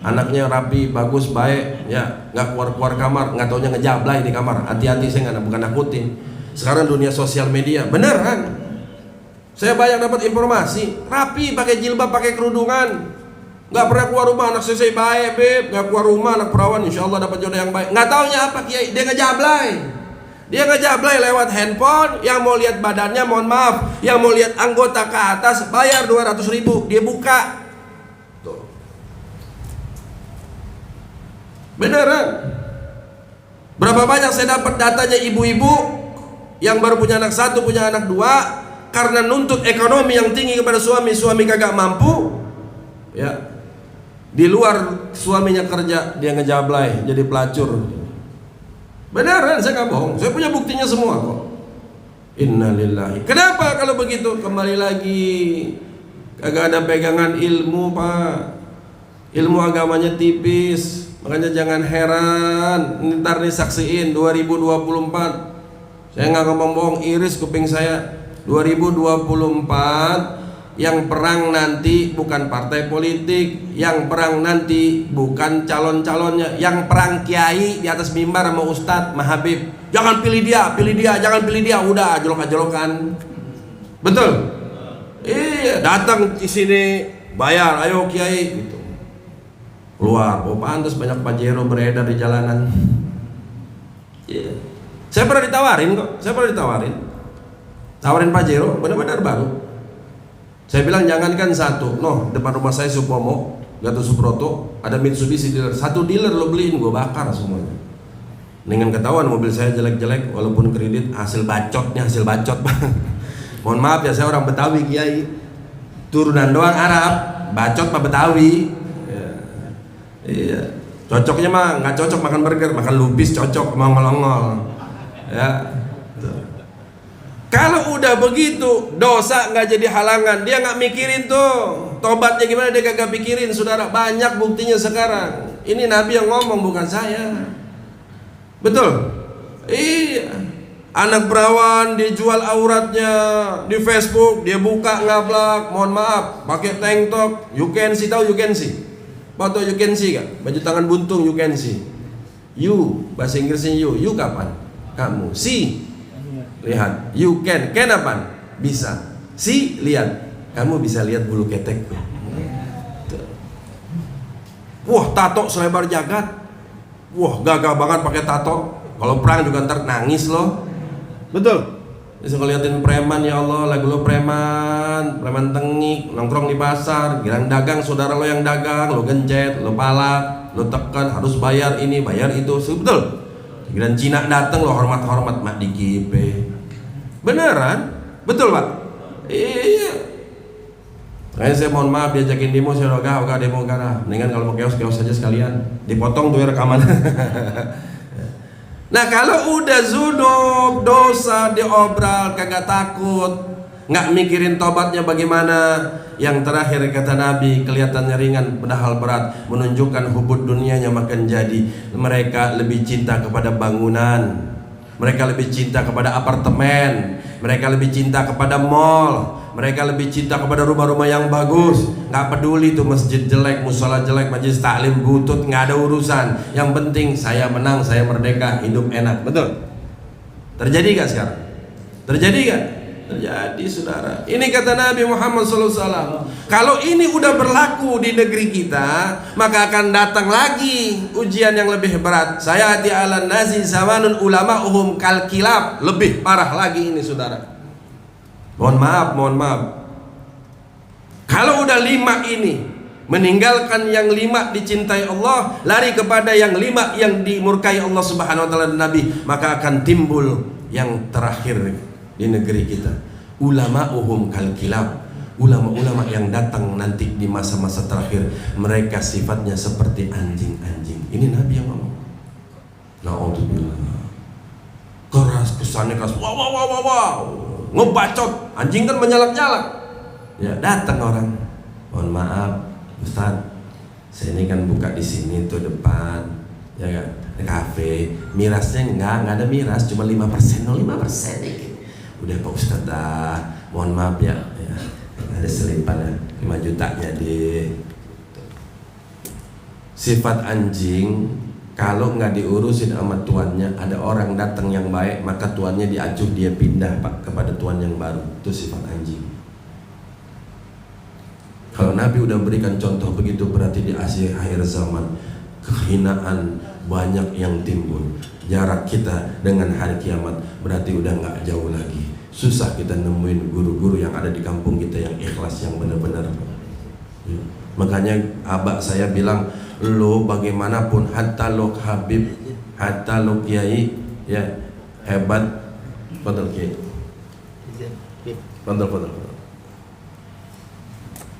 Anaknya rapi, bagus, baik, ya, nggak keluar kamar, nggak taunya ngejablay di kamar. Hati-hati, saya nggak bukan nakutin. Sekarang dunia sosial media, beneran. Saya banyak dapat informasi, rapi, pakai jilbab, pakai kerudungan, nggak pernah keluar rumah, anak saya baik, beb, nggak keluar rumah, anak perawan, insya Allah dapat jodoh yang baik. Nggak taunya apa Kiai, dia ngejablay. Dia ngejablay lewat handphone. Yang mau lihat badannya, mohon maaf, yang mau lihat anggota ke atas, bayar 200.000, dia buka. Tuh. Beneran. Berapa banyak saya dapat datanya ibu-ibu yang baru punya anak 1, punya anak 2, karena nuntut ekonomi yang tinggi kepada suami kagak mampu, ya, Di luar suaminya kerja, dia ngejablay jadi pelacur. Beneran, saya nggak bohong. Saya punya buktinya semua kok. Innalillahi. Kenapa kalau begitu? Kembali lagi, kagak ada pegangan ilmu, Pak. Ilmu agamanya tipis. Makanya jangan heran. Ntar nih saksiin 2024. Saya nggak ngomong bohong, iris kuping saya. 2024 yang perang nanti bukan partai politik, yang perang nanti bukan calon-calonnya, yang perang kiai di atas mimbar sama ustadz, sama habib. Jangan pilih dia, jangan pilih dia, udah ajolok-ajolokan. Betul? Iya, datang di sini bayar, ayo kiai gitu. Keluar, oh pantas banyak pajero beredar di jalanan. Iya. Saya pernah ditawarin kok, tawarin pajero, benar-benar baru. Saya bilang jangankan satu, depan rumah saya Supomo, Gatot Subroto, ada Mitsubishi dealer, satu dealer lo beliin, gue bakar semuanya. Dengan ketahuan mobil saya jelek-jelek, walaupun kredit, hasil bacot. Mohon maaf ya, saya orang Betawi kiai, turunan doang Arab, bacot pak Betawi. Iya, cocoknya mah nggak cocok makan burger, makan lupis cocok, mau ngolong-ngol. Ya. Kalau udah begitu, dosa nggak jadi halangan. Dia nggak mikirin tuh tobatnya gimana, dia kagak pikirin, saudara. Banyak buktinya sekarang. Ini Nabi yang ngomong, bukan saya. Betul? Iya. Anak perawan dijual auratnya di Facebook, dia buka ngablak. Mohon maaf, pakai tank top. You can see, tahu you can see? Foto you can see gak? Baju tangan buntung you can see. You, bahasa Inggrisnya you kapan? Kamu. See. Lihat, you can apaan? Bisa. Si, lihat. Kamu bisa lihat bulu ketekku. Wah, tato selebar jagat. Wah, gagah banget pakai tato. Kalau perang juga ntar nangis loh. Betul. Bisa ngeliatin preman, ya Allah, lagu lo preman tengik, nongkrong di pasar, girang dagang, saudara lo yang dagang, lo gencet, lo palak, lo tekan, harus bayar ini, bayar itu. Betul. Giliran Cina datang lo hormat-hormat mak di kipe. Beneran? Betul pak? Iya. Makanya saya mohon maaf diajakin demo, saya ogah demo karena mendingan kalau mau keos saja sekalian, dipotong tuh ya rekaman. Nah kalau udah zunub, dosa, diobral, kagak takut, nggak mikirin tobatnya bagaimana. Yang terakhir kata Nabi, kelihatannya ringan padahal berat, menunjukkan hubud dunianya makin jadi. Mereka lebih cinta kepada bangunan, mereka lebih cinta kepada apartemen, mereka lebih cinta kepada mall, mereka lebih cinta kepada rumah-rumah yang bagus. Nggak peduli tuh masjid jelek, musola jelek, majelis taklim butut, nggak ada urusan. Yang penting saya menang, saya merdeka, hidup enak. Betul? Terjadi gak sekarang? Terjadi gak? Terjadi saudara. Ini kata Nabi Muhammad SAW. Kalau ini udah berlaku di negeri kita, maka akan datang lagi ujian yang lebih berat. Saya hati ala nazi zamanun ulama'uhum kal kilab. Lebih parah lagi ini saudara. Mohon maaf. Kalau udah 5 ini, meninggalkan yang 5 dicintai Allah, lari kepada yang 5 yang dimurkai Allah Subhanahu wa taala dan Nabi, maka akan timbul yang terakhir di negeri kita. Ulama'uhum kal kilab. Ulama-ulama yang datang nanti di masa-masa terakhir, mereka sifatnya seperti anjing-anjing. Ini Nabi yang ngomong. Na'udzubillah. Keras, kesannya keras. Wow. Ngebacot, anjing kan menyalak-nyalak. Ya datang orang. Mohon maaf, Ustaz. Saya ini kan buka di sini tuh depan, ya kan, kafe. Mirasnya nggak ada miras, cuma 5%, 5% dikit. Udah Pak Ustaz dah, mohon maaf ya, ada selipan ya, 5 jutanya deh. Sifat anjing, kalau nggak diurusin sama tuannya, ada orang datang yang baik, maka tuannya diacuh, dia pindah Pak kepada tuan yang baru. Itu sifat anjing. Kalau Nabi udah berikan contoh begitu, berarti di akhir zaman kehinaan banyak yang timbul. Jarak kita dengan hari kiamat berarti udah nggak jauh lagi. Susah kita nemuin guru-guru yang ada di kampung kita yang ikhlas, yang benar-benar. Makanya abah saya bilang, lo bagaimanapun, hatta lo habib, hatta lo kiai, ya hebat. Fadal kiai. Fadal.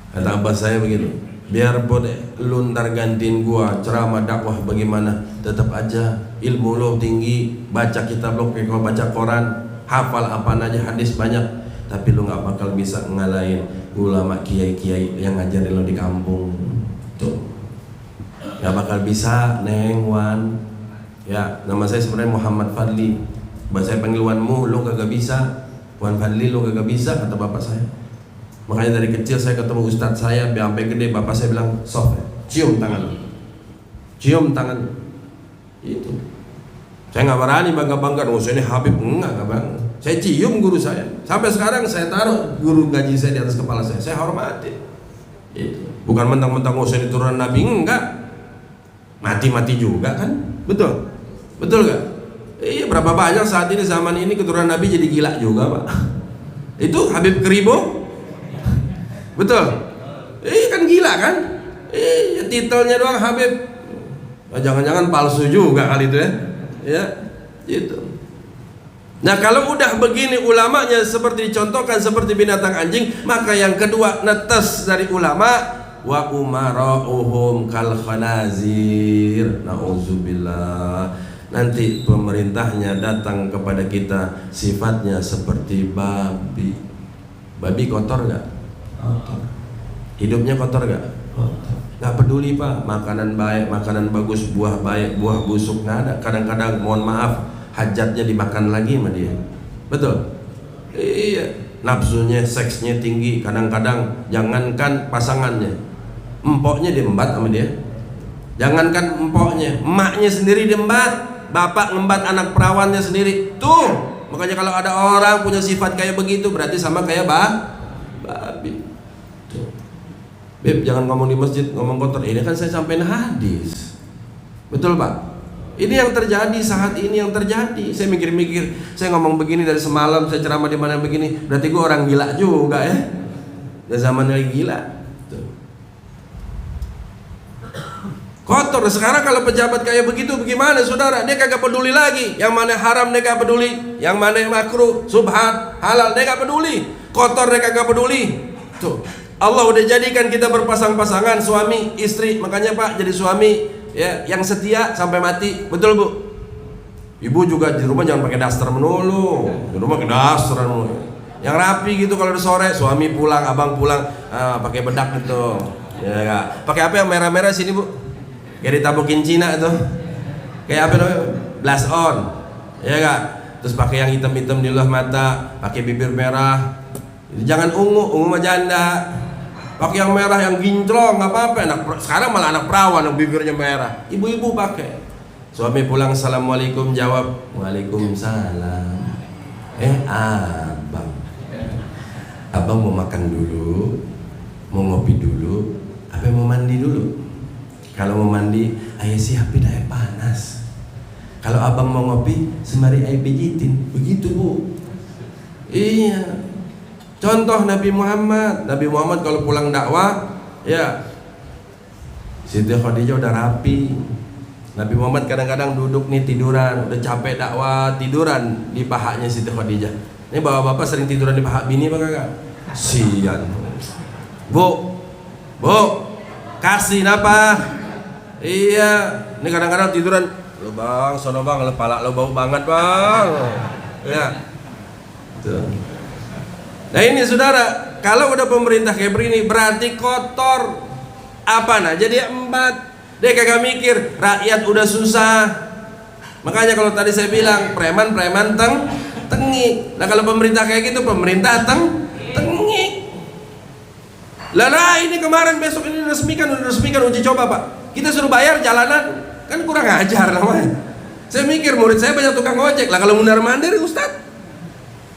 Kata abah saya begitu, Biarpun lu ntar gantiin gua ceramah dakwah bagaimana, tetap aja ilmu lo tinggi, baca kitab lo kayak kau baca koran, hafal apa aja hadis banyak, tapi lu nggak bakal bisa ngalahin ulama kiai-kiai yang ngajarin lo di kampung. Tuh, nggak bakal bisa, Neng Wan. Ya, nama saya sebenarnya Muhammad Fadli. Bahasa saya panggil Wanmu, lo kagak bisa. Wan Fadli lo kagak bisa, kata bapak saya. Makanya dari kecil saya ketemu ustadz saya sampai gede, bapak saya bilang, "Sof, cium tangan." Cium tangan. Itu. Saya nggak berani bangga-bangga, "Oh, saya ini Habib." Enggak bang. Saya cium guru saya. Sampai sekarang saya taruh guru gaji saya di atas kepala saya. Saya hormati. Itu. Bukan mentang-mentang "Oh, saya diturunan Nabi." Enggak. Mati-mati juga kan? Betul. Betul gak? Iya, berapa banyak saat ini zaman ini keturunan Nabi jadi gila juga, Pak. Itu Habib Keribo. Betul. Kan gila kan? Titelnya doang Habib. Jangan-jangan palsu juga kali itu ya. Ya, gitu. Nah, kalau udah begini ulamanya seperti dicontohkan seperti binatang anjing, maka yang kedua netes dari ulama, wa umara'uhum kal khanazir. Nauzubillah. Nanti pemerintahnya datang kepada kita sifatnya seperti babi. Babi kotor gak? Kotor. Hidupnya kotor gak? Kotor. Gak peduli Pak, makanan baik, makanan bagus, buah baik, buah busuk gak ada. Kadang-kadang mohon maaf, hajatnya dimakan lagi sama dia. Betul? Iya. Nafsunya, seksnya tinggi. Kadang-kadang jangankan pasangannya, empoknya diembat sama dia. Jangankan empoknya, emaknya sendiri diembat. Bapak ngembat anak perawannya sendiri. Tuh, makanya kalau ada orang punya sifat kayak begitu, berarti sama kayak babi. Tuh. Beb, jangan ngomong di masjid, ngomong kotor. Ini kan saya sampein hadis. Betul Pak? Ini yang terjadi saat ini, yang terjadi. Saya mikir-mikir, saya ngomong begini dari semalam, saya ceramah di mana begini, berarti gue orang gila juga ya. Dan zaman lagi gila. Tuh. Kotor. Sekarang kalau pejabat kayak begitu bagaimana saudara? Dia kagak peduli lagi. Yang mana haram dia kagak peduli, yang mana makruh, subhat, halal dia kagak peduli. Kotor dia kagak peduli. Tuh. Allah udah jadikan kita berpasang-pasangan suami istri. Makanya Pak jadi suami ya yang setia sampai mati. Betul Bu? Ibu juga di rumah jangan pakai daster melulu. Di rumah pakai daster melulu. Yang rapi gitu kalau udah sore, suami pulang, abang pulang, pakai bedak gitu. Ya enggak. Pakai apa yang merah-merah sini Bu? Kayak ditabukin Cina tuh. Kayak apa namanya? Blush on. Ya enggak? Terus pakai yang hitam-hitam di luar mata, pakai bibir merah. Jangan ungu mah janda. Pakai yang merah yang ginclong, nggak apa-apa. Sekarang malah anak perawan yang bibirnya merah. Ibu-ibu pakai. Suami pulang, assalamualaikum, jawab waalaikumsalam. Abang mau makan dulu, mau ngopi dulu, apa mau mandi dulu? Kalau mau mandi, ayah siapin air panas. Kalau abang mau ngopi, semari ayah pijitin. Begitu Bu. Iya. Contoh Nabi Muhammad kalau pulang dakwah, ya Siti Khadijah udah rapi. Nabi Muhammad kadang-kadang duduk nih tiduran, udah capek dakwah, tiduran di pahanya Siti Khadijah. Ini bapak-bapak sering tiduran di paha bini apa kagak? Sian. Bu, kasih apa? Iya, ini kadang-kadang tiduran. Lo bang, sono bang, kepala lo bau banget bang. Ya, tuh. Nah ini saudara, kalau udah pemerintah kayak begini berarti kotor. Apa nah? Jadi embat. Dia kagak mikir, rakyat udah susah. Makanya kalau tadi saya bilang preman tengik. Nah kalau pemerintah kayak gitu, pemerintah tengik. Lah ini kemarin besok ini udah resmikan uji coba Pak. Kita suruh bayar jalanan, kan kurang ajar namanya. Saya mikir murid saya banyak tukang ojek. Lah kalau mundar-mandir Ustadz,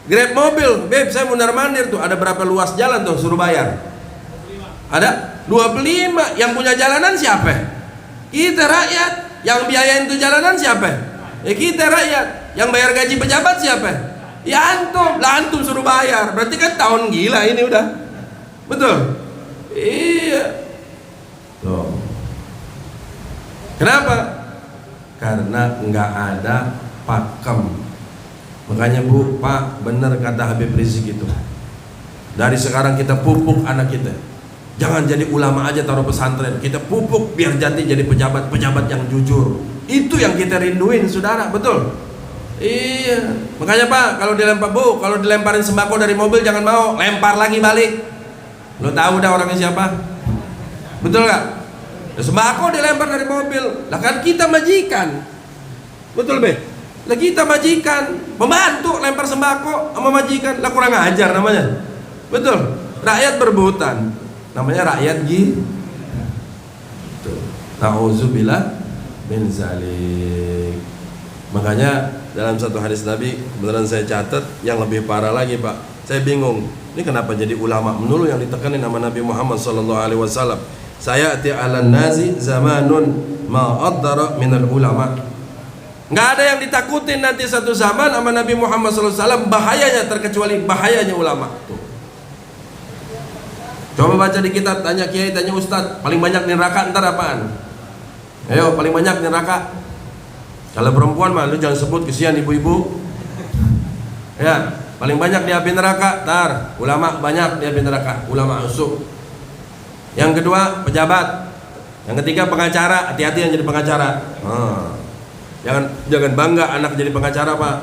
Grab mobil, Beb saya mundar-mandir tuh, ada berapa luas jalan tuh suruh bayar? Ada 25. Yang punya jalanan siapa? Kita rakyat. Yang biayain tuh jalanan siapa? Ya kita rakyat. Yang bayar gaji pejabat siapa? Ya antum. Lah antum suruh bayar. Berarti kan tahun gila ini udah. Betul? Iya. Tuh. Kenapa? Karena nggak ada pakem. Makanya Bu, Pak, benar kata Habib Rizik itu. Dari sekarang kita pupuk anak kita. Jangan jadi ulama aja taruh pesantren, kita pupuk biar jadi pejabat-pejabat yang jujur. Itu yang kita rinduin, saudara, betul? Iya, makanya Pak, kalau dilemparin sembako dari mobil jangan mau, lempar lagi balik. Lo tahu dah orangnya siapa? Betul nggak? Sembako dilempar dari mobil, lah kan kita majikan, betul be? Lah kita majikan, pembantu lempar sembako sama majikan, lah kurang ajar namanya, betul? Rakyat berebutan, namanya rakyat gitu. Nauzubillah min zalik. Makanya dalam satu hadis Nabi, beneran saya catat, yang lebih parah lagi Pak. Saya bingung, ini kenapa jadi ulama melulu yang ditekanin sama Nabi Muhammad SAW. Saya ati ala nazi zamanun ma'addara minal ulama. Nggak ada yang ditakutin nanti satu zaman sama Nabi Muhammad SAW bahayanya terkecuali bahayanya ulama. Tuh. Coba baca di kitab, tanya kiai, tanya ustad, paling banyak di neraka ntar apaan? Ayo, paling banyak di neraka. Kalau perempuan mah lu jangan sebut, kesian ibu-ibu. Ya, paling banyak di api neraka, tar ulama banyak di api neraka, ulama usuk. Yang kedua pejabat, yang ketiga pengacara, hati-hati yang jadi pengacara. Jangan bangga anak jadi pengacara Pak.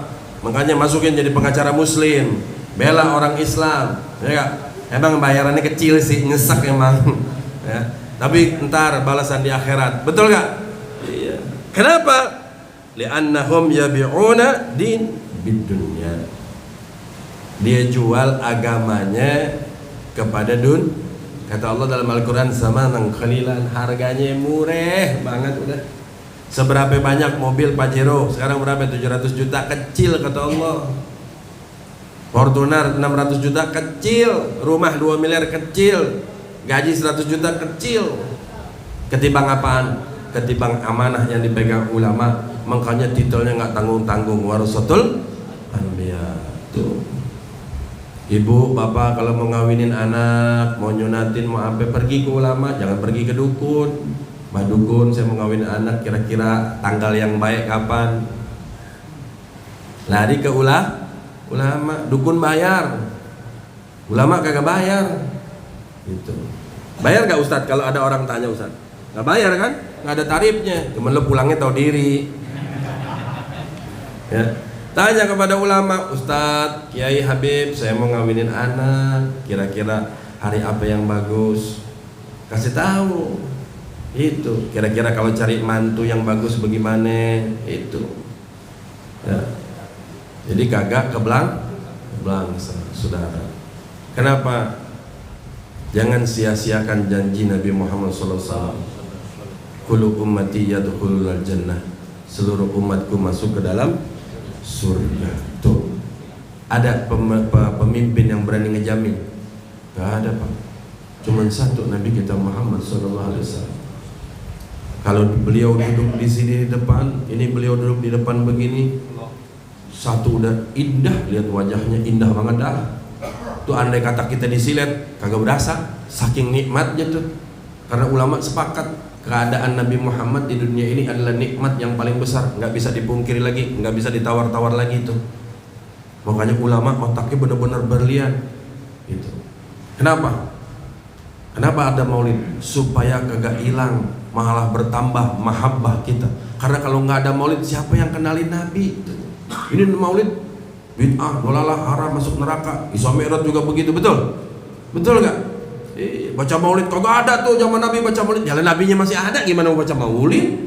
Makanya masukin jadi pengacara muslim, bela orang Islam, ya gak? Emang bayarannya kecil sih, nyesek emang. Ya. Tapi ntar balasan di akhirat, betul gak? Iya. Kenapa? Li'annahum yabi'una din bidunya. Dia jual agamanya kepada kata Allah dalam Al-Quran, samanan qalilan, harganya murah banget udah. Seberapa banyak mobil Pajero sekarang berapa? 700 juta, kecil kata Allah. Fortuner 600 juta, kecil. Rumah 2 miliar, kecil. Gaji 100 juta, kecil. Ketimbang apaan? Ketimbang amanah yang dipegang ulama. Makanya titelnya nggak tanggung-tanggung, warasatul anbiya. Tuh. Ibu, bapak kalau mau ngawinin anak, mau nyunatin, mau apa, pergi ke ulama, jangan pergi ke dukun. Mbak dukun, saya mau ngawinin anak, kira-kira tanggal yang baik kapan? Lari ke ulama, dukun bayar, ulama kagak bayar. Gitu. Bayar gak Ustadz kalau ada orang tanya Ustadz? Gak bayar kan? Gak ada tarifnya, cuman lo pulangnya tahu diri. Ya. Tanya kepada ulama, Ustadz, Kiai Habib, saya mau ngawinin anak, kira-kira hari apa yang bagus? Kasih tahu. Itu, kira-kira kalau cari mantu yang bagus bagaimana? Itu. Ya. Jadi kagak keblang, saudara. Kenapa? Jangan sia-siakan janji Nabi Muhammad SAW. Kullu ummati yadkhulul jannah. Seluruh umatku masuk ke dalam surga. Tuh. Ada pemimpin yang berani ngejamin? Gak ada Pak. Cuman satu, Nabi kita Muhammad SAW. Kalau beliau duduk di sini di depan, ini beliau duduk di depan begini, satu udah indah, lihat wajahnya indah banget dah. Tuh andai kata kita disilet, kagak berasa, saking nikmatnya tuh. Karena ulama sepakat keadaan Nabi Muhammad di dunia ini adalah nikmat yang paling besar, nggak bisa dipungkiri lagi, nggak bisa ditawar-tawar lagi itu. Makanya ulama otaknya benar-benar berlian. Itu. Kenapa? Kenapa ada maulid? Supaya kagak hilang, malah bertambah mahabbah kita. Karena kalau nggak ada maulid, siapa yang kenalin Nabi? Ini maulid bid'ah, dolalah, haram, masuk neraka. Isra Mi'raj juga begitu, betul? Betul nggak? Baca maulid kagak ada tuh zaman Nabi baca maulid. Jalan Nabinya masih ada, gimana mau baca maulid?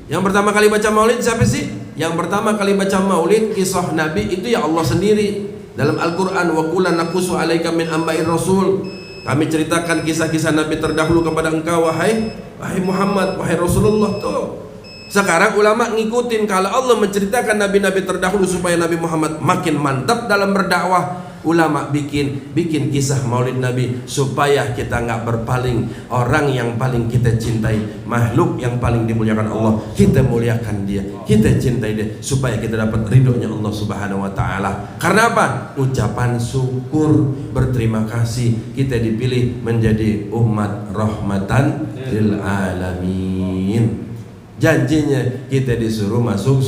Yang pertama kali baca maulid siapa sih? Yang pertama kali baca maulid kisah Nabi itu ya Allah sendiri. Dalam Al-Quran, wa qul naqussu 'alaika min amba'ir rasul. Kami ceritakan kisah-kisah Nabi terdahulu kepada engkau wahai Muhammad, wahai Rasulullah. Tuh. Sekarang ulama ngikutin kalau Allah menceritakan nabi-nabi terdahulu supaya Nabi Muhammad makin mantap dalam berdakwah. Ulama bikin kisah maulid Nabi supaya kita nggak berpaling. Orang yang paling kita cintai, makhluk yang paling dimuliakan Allah, kita muliakan dia, kita cintai dia supaya kita dapat ridhonya Allah Subhanahu wa taala. Karena apa? Ucapan syukur, berterima kasih kita dipilih menjadi umat rahmatan lil alamin. Janjinya kita disuruh masuk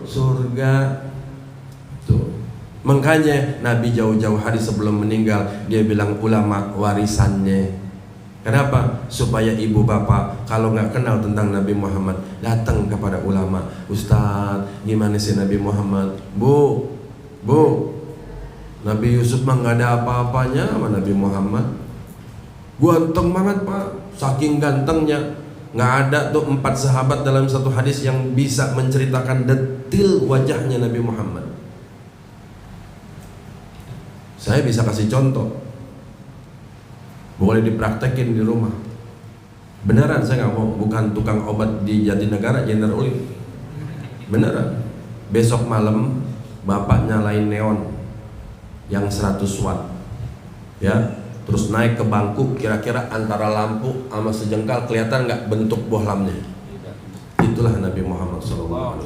surga. Tuh. Makanya Nabi jauh-jauh hari sebelum meninggal dia bilang ulama warisannya. Kenapa? Supaya ibu bapak kalau nggak kenal tentang Nabi Muhammad datang kepada ulama. Ustaz, gimana sih Nabi Muhammad? Bu, Nabi Yusuf mah nggak ada apa-apanya sama Nabi Muhammad. Ganteng banget pak, saking gantengnya. Nggak ada tuh 4 sahabat dalam satu hadis yang bisa menceritakan detil wajahnya Nabi Muhammad. Saya bisa kasih contoh, boleh dipraktekin di rumah. Beneran, saya nggak mau, bukan tukang obat di Jatinegara, Jenderal Ulim. Beneran. Besok malam bapak nyalain neon yang 100 watt, ya. Terus naik ke bangku, kira-kira antara lampu sama sejengkal kelihatan nggak bentuk bohlamnya? Itulah Nabi Muhammad SAW.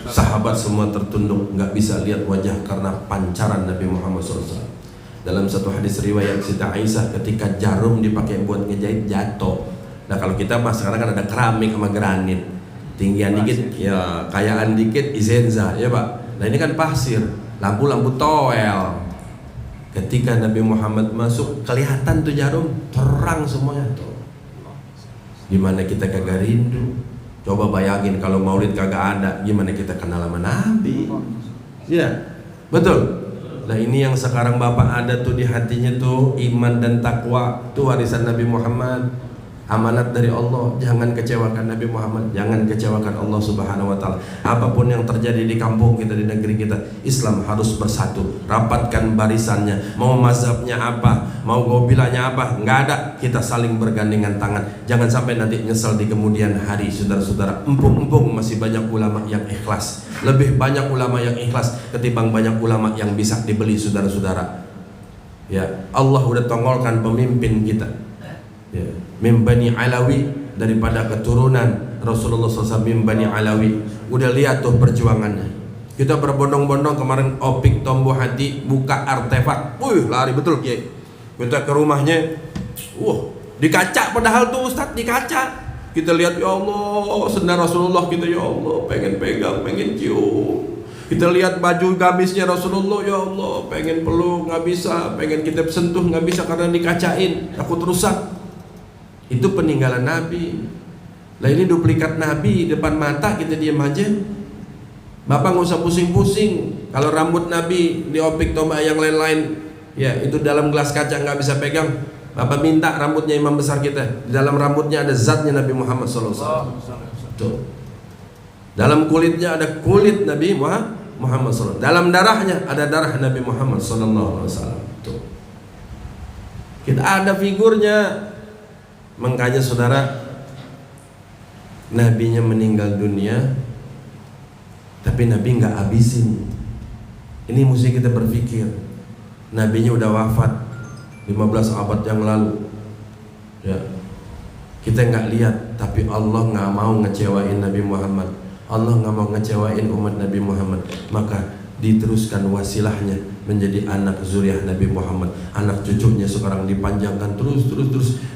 Sahabat semua tertunduk, nggak bisa lihat wajah karena pancaran Nabi Muhammad SAW. Dalam satu hadis riwayat Siti Aisyah, ketika jarum dipakai buat ngejahit jatuh. Nah kalau kita mas sekarang kan ada keramik sama granit, tinggian dikit, ya kayaan dikit izenza, ya pak. Nah ini kan pasir, lampu-lampu toel. Ketika Nabi Muhammad masuk, kelihatan tuh jarum, terang semuanya tuh. Gimana kita kagak rindu? Coba bayangin kalau maulid kagak ada, gimana kita kenal sama Nabi? Ya, betul. Nah ini yang sekarang bapak ada tuh di hatinya tuh, iman dan takwa, tuh warisan Nabi Muhammad. Amanat dari Allah, jangan kecewakan Nabi Muhammad, jangan kecewakan Allah Subhanahu wa taala. Apapun yang terjadi di kampung kita, di negeri kita, Islam harus bersatu. Rapatkan barisannya. Mau mazhabnya apa, mau gobilanya apa, nggak ada. Kita saling bergandengan tangan. Jangan sampai nanti nyesal di kemudian hari, saudara-saudara. Empung-empung masih banyak ulama yang ikhlas. Lebih banyak ulama yang ikhlas ketimbang banyak ulama yang bisa dibeli, saudara-saudara. Ya, Allah udah tongolkan pemimpin kita. Ya, Mim Bani Alawi, daripada keturunan Rasulullah SAW, Mim Bani Alawi. Udah lihat tuh perjuangannya. Kita berbondong-bondong kemarin Opik Tombo Hati buka artefak. Lari betul Kiai. Kita ke rumahnya, di kaca padahal tuh Ustadz, di kaca. Kita lihat, ya Allah, sendal Rasulullah kita, ya Allah, pengen pegang, pengen cium. Kita lihat baju gamisnya Rasulullah, ya Allah, pengen peluk nggak bisa, pengen kita sentuh nggak bisa karena dikacain, takut rusak. Itu peninggalan Nabi. Lah ini duplikat Nabi depan mata, kita diam aja. Bapak nggak usah pusing-pusing. Kalau rambut Nabi di Opik Tomba yang lain-lain, ya itu dalam gelas kaca nggak bisa pegang. Bapak minta rambutnya imam besar kita, di dalam rambutnya ada zatnya Nabi Muhammad SAW. Tuh. Dalam kulitnya ada kulit Nabi Muhammad SAW. Dalam darahnya ada darah Nabi Muhammad SAW. Tuh. Kita ada figurnya. Makanya saudara, Nabinya meninggal dunia, tapi Nabi nggak habisin. Ini mesti kita berpikir. Nabinya udah wafat 15 abad yang lalu, ya. Kita nggak lihat, tapi Allah nggak mau ngecewain Nabi Muhammad. Allah nggak mau ngecewain umat Nabi Muhammad. Maka diteruskan wasilahnya menjadi anak zuriat Nabi Muhammad. Anak cucunya sekarang dipanjangkan terus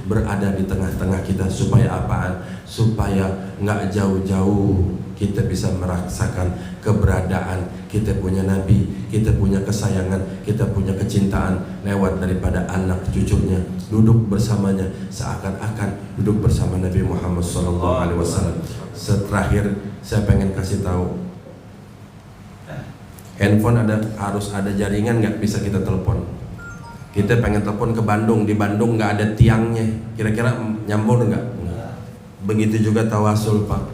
berada di tengah-tengah kita. Supaya apaan? Supaya nggak jauh-jauh kita bisa merasakan keberadaan kita punya Nabi, kita punya kesayangan, kita punya kecintaan lewat daripada anak cucunya. Duduk bersamanya seakan-akan duduk bersama Nabi Muhammad SAW. Terakhir saya pengen kasih tahu, handphone harus ada jaringan, nggak bisa kita telepon. Kita pengen telepon ke Bandung, di Bandung nggak ada tiangnya, kira-kira nyambung nggak? Begitu juga tawasul pak,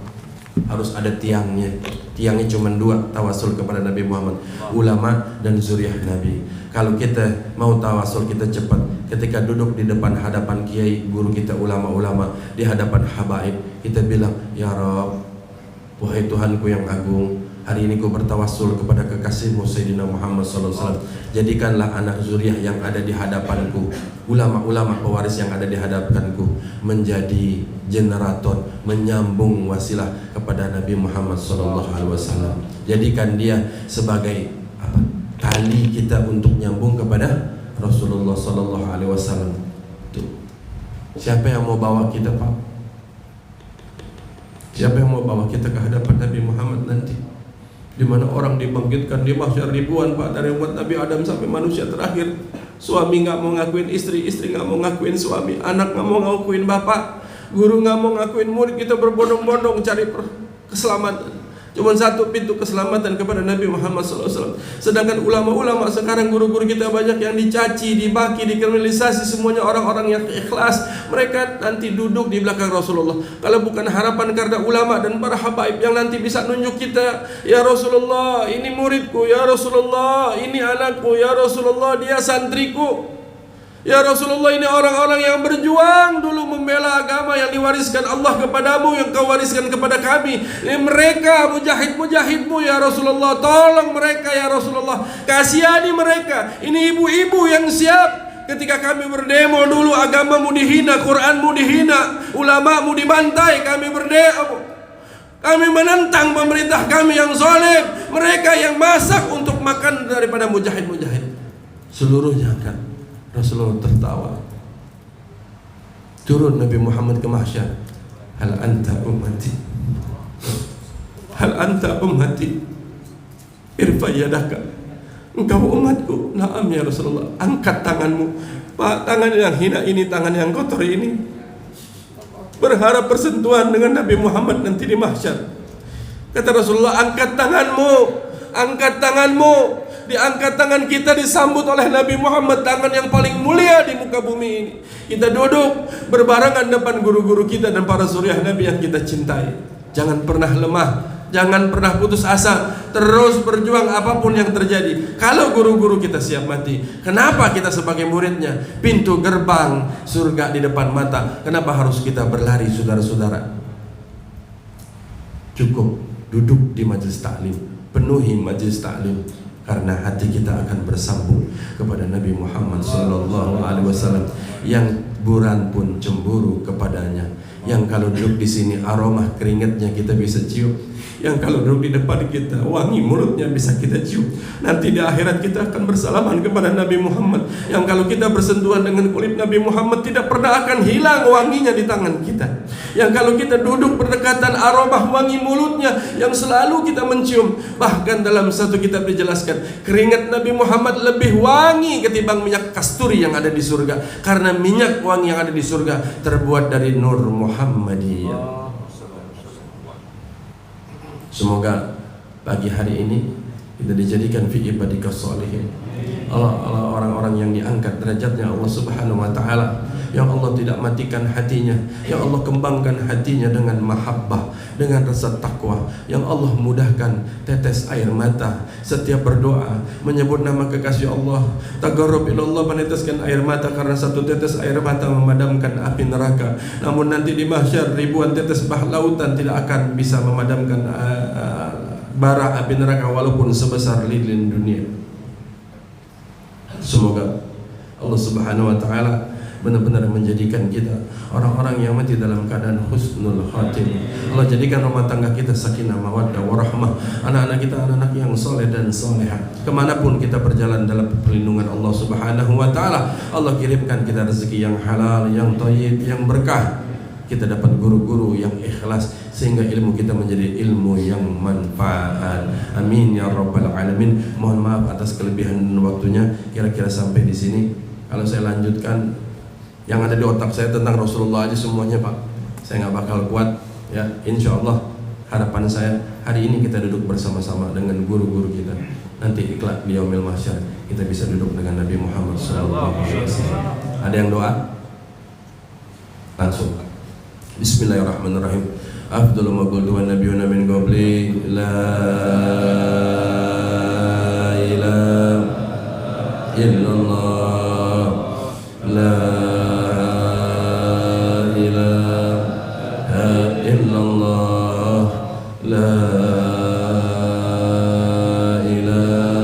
harus ada tiangnya. Tiangnya cuma 2, tawasul kepada Nabi Muhammad, ulama dan zuriat Nabi. Kalau kita mau tawasul, kita cepat. Ketika duduk di depan hadapan kiai, guru kita, ulama-ulama, di hadapan habaib, kita bilang, ya Rabb, wahai Tuhanku yang agung, hari ini ku bertawassul kepada kekasihmu Sayyidina Muhammad SAW. Jadikanlah anak zuriat yang ada di hadapanku, ulama-ulama pewaris yang ada di hadapanku, menjadi generator, menyambung wasilah kepada Nabi Muhammad SAW. Jadikan dia sebagai tali kita untuk nyambung kepada Rasulullah SAW. Tuh. Siapa yang mau bawa kita pak? Siapa yang mau bawa kita ke hadapan Nabi Muhammad nanti? Di mana orang dibangkitkan di mahsyar ribuan pak, dari umat Nabi Adam sampai manusia terakhir. Suami nggak mau ngakuin istri, istri nggak mau ngakuin suami, anak nggak mau ngakuin bapak, guru nggak mau ngakuin murid. Kita berbondong-bondong cari keselamatan. Cuma satu pintu keselamatan kepada Nabi Muhammad SAW. Sedangkan ulama-ulama sekarang, guru-guru kita banyak yang dicaci, dibaki, dikriminalisasi. Semuanya orang-orang yang ikhlas. Mereka nanti duduk di belakang Rasulullah. Kalau bukan harapan karena ulama dan para habaib yang nanti bisa nunjuk kita, ya Rasulullah, ini muridku, ya Rasulullah, ini anakku, ya Rasulullah, dia santriku, ya Rasulullah, ini orang-orang yang berjuang dulu membela agama yang diwariskan Allah kepadamu, yang kau wariskan kepada kami. Ini mereka mujahid-mujahidmu ya Rasulullah. Tolong mereka ya Rasulullah, kasihani mereka. Ini ibu-ibu yang siap ketika kami berdemo dulu, agamamu dihina, Quranmu dihina, ulamamu dibantai, kami berdemo, kami menentang pemerintah kami yang zalim. Mereka yang masak untuk makan daripada mujahid-mujahid. Seluruhnya kan Rasulullah tertawa. Turun Nabi Muhammad ke mahsyar. Hal anta ummati, hal anta ummati, irfa yadaka, engkau umatku. Naam ya Rasulullah. Angkat tanganmu. Pak, tangan yang hina ini, tangan yang kotor ini, berharap bersentuhan dengan Nabi Muhammad nanti di mahsyar. Kata Rasulullah, angkat tanganmu, angkat tanganmu. Diangkat tangan kita, disambut oleh Nabi Muhammad, tangan yang paling mulia di muka bumi ini. Kita duduk berbarengan depan guru-guru kita dan para suriah Nabi yang kita cintai. Jangan pernah lemah, jangan pernah putus asa, terus berjuang apapun yang terjadi. Kalau guru-guru kita siap mati, kenapa kita sebagai muridnya, pintu gerbang surga di depan mata, kenapa harus kita berlari saudara-saudara? Cukup duduk di majelis taklim, penuhi majelis taklim, karena hati kita akan bersambung kepada Nabi Muhammad SAW yang buran pun cemburu kepadanya, yang kalau duduk di sini aroma keringatnya kita bisa cium, yang kalau duduk di depan kita wangi mulutnya bisa kita cium. Nanti di akhirat kita akan bersalaman kepada Nabi Muhammad, yang kalau kita bersentuhan dengan kulit Nabi Muhammad tidak pernah akan hilang wanginya di tangan kita, yang kalau kita duduk berdekatan aroma wangi mulutnya yang selalu kita mencium. Bahkan dalam satu kitab dijelaskan, keringat Nabi Muhammad lebih wangi ketimbang minyak kasturi yang ada di surga, karena minyak wangi yang ada di surga terbuat dari nur Muhammadiyah. Semoga pagi hari ini kita dijadikan fi ibadikas sholihin. Allah, orang-orang yang diangkat derajatnya Allah Subhanahu wa taala, yang Allah tidak matikan hatinya, yang Allah kembangkan hatinya dengan mahabbah, dengan rasa takwa, yang Allah mudahkan tetes air mata setiap berdoa menyebut nama kekasih Allah. Tagarrub ilallah, meneteskan air mata karena satu tetes air mata memadamkan api neraka. Namun nanti di mahsyar ribuan tetes bah lautan tidak akan bisa memadamkan bara api neraka walaupun sebesar lilin dunia. Semoga Allah Subhanahu wa taala benar-benar menjadikan kita orang-orang yang mati dalam keadaan husnul khatimah. Allah jadikan rumah tangga kita sakinah mawaddah warahmah, anak-anak kita anak-anak yang soleh dan solehah. Kemanapun kita berjalan dalam perlindungan Allah Subhanahu wa taala, Allah kirimkan kita rezeki yang halal, yang thayyib, yang berkah. Kita dapat guru-guru yang ikhlas sehingga ilmu kita menjadi ilmu yang manfaat. Amin ya rabbal alamin. Mohon maaf atas kelebihan waktunya. Kira-kira sampai di sini. Kalau saya lanjutkan, yang ada di otak saya tentang Rasulullah aja semuanya Pak, saya nggak bakal kuat. Ya, insya Allah harapan saya hari ini kita duduk bersama-sama dengan guru-guru kita. Nanti ikhlas di yaumil mahsyar kita bisa duduk dengan Nabi Muhammad SAW. Ada yang doa? Langsung. Bismillahirrahmanirrahim. Afdhalu ma qultu wan nabiyuna min qabli la ilaha illallah la ilaha illallah la ilaha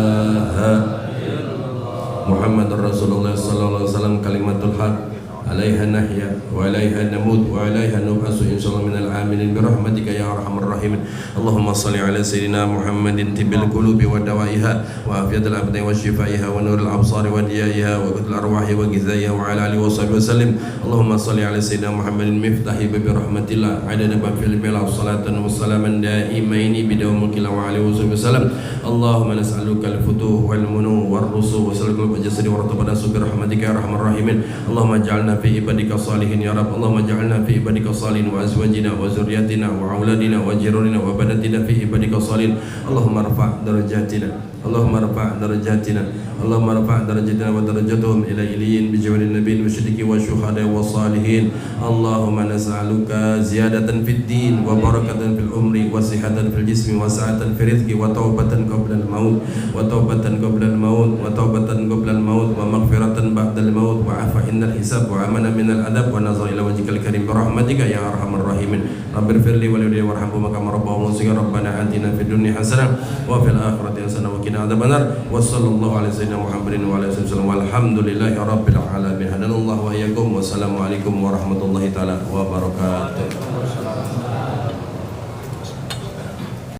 illallah Muhammadur Rasulullah sallallahu alaihi wasallam kalimatul haq alaiha وعليها نحيا وعليها نموت وعليها نبعث إن شاء الله من العاملين برحمتك يا أرحم الراحمين. اللهم صل على سيدنا محمد طب القلوب ودوائها وعافية الأبدان وشفائها ونور الأبصار وديائها وقتل الأرواح وغذائها وعلى آله وصحبه وسلم. اللهم صل على سيدنا محمد مفتاح باب رحمة الله عدد ما في البلاد صلاة وسلاما دائمين بدوام ملك الله وعلى آله وصحبه وسلم. اللهم نسألك الفتوح والمنو والرسوخ وسلك الجسد ورطب نسوك برحمتك يا أرحم الراحمين. اللهم اجعلنا في عبادك الصالحين يا رب. اللهم اجعلنا في عبادك الصالحين وأزواجنا وذرياتنا وأولادنا وجيراننا وبناتنا في عبادك الصالحين. اللهم ارفع درجاتنا اللهم ارفع درجاتنا اللهم ارفع درجاتنا ودرجتهم إلى إليين بجوار النبي والشرك والشهداء والصالحين. اللهم نسألك زيادة في الدين وبركة في العمر وصحة في الجسم وسعة في الرزق وتوبة قبل الموت وتوبة قبل الموت وتوبة قبل الموت ومغفرة بعد الموت وعفو عند الحساب وأمنا من العذاب ونظر إلى وجهك الكريم برحمتك يا أرحم الراحمين. رب اغفر لي ولوالدي وارحمهما كما ربونا صغيرا. ربنا آتنا في الدنيا حسنة وفي الآخرة حسنة وقنا عذاب النار. وصلى الله على سيدنا محمد وعلى آله وسلم والحمد لله رب العالمين. هدانا الله وإياكم والسلام عليكم ورحمة الله تعالى وبركاته.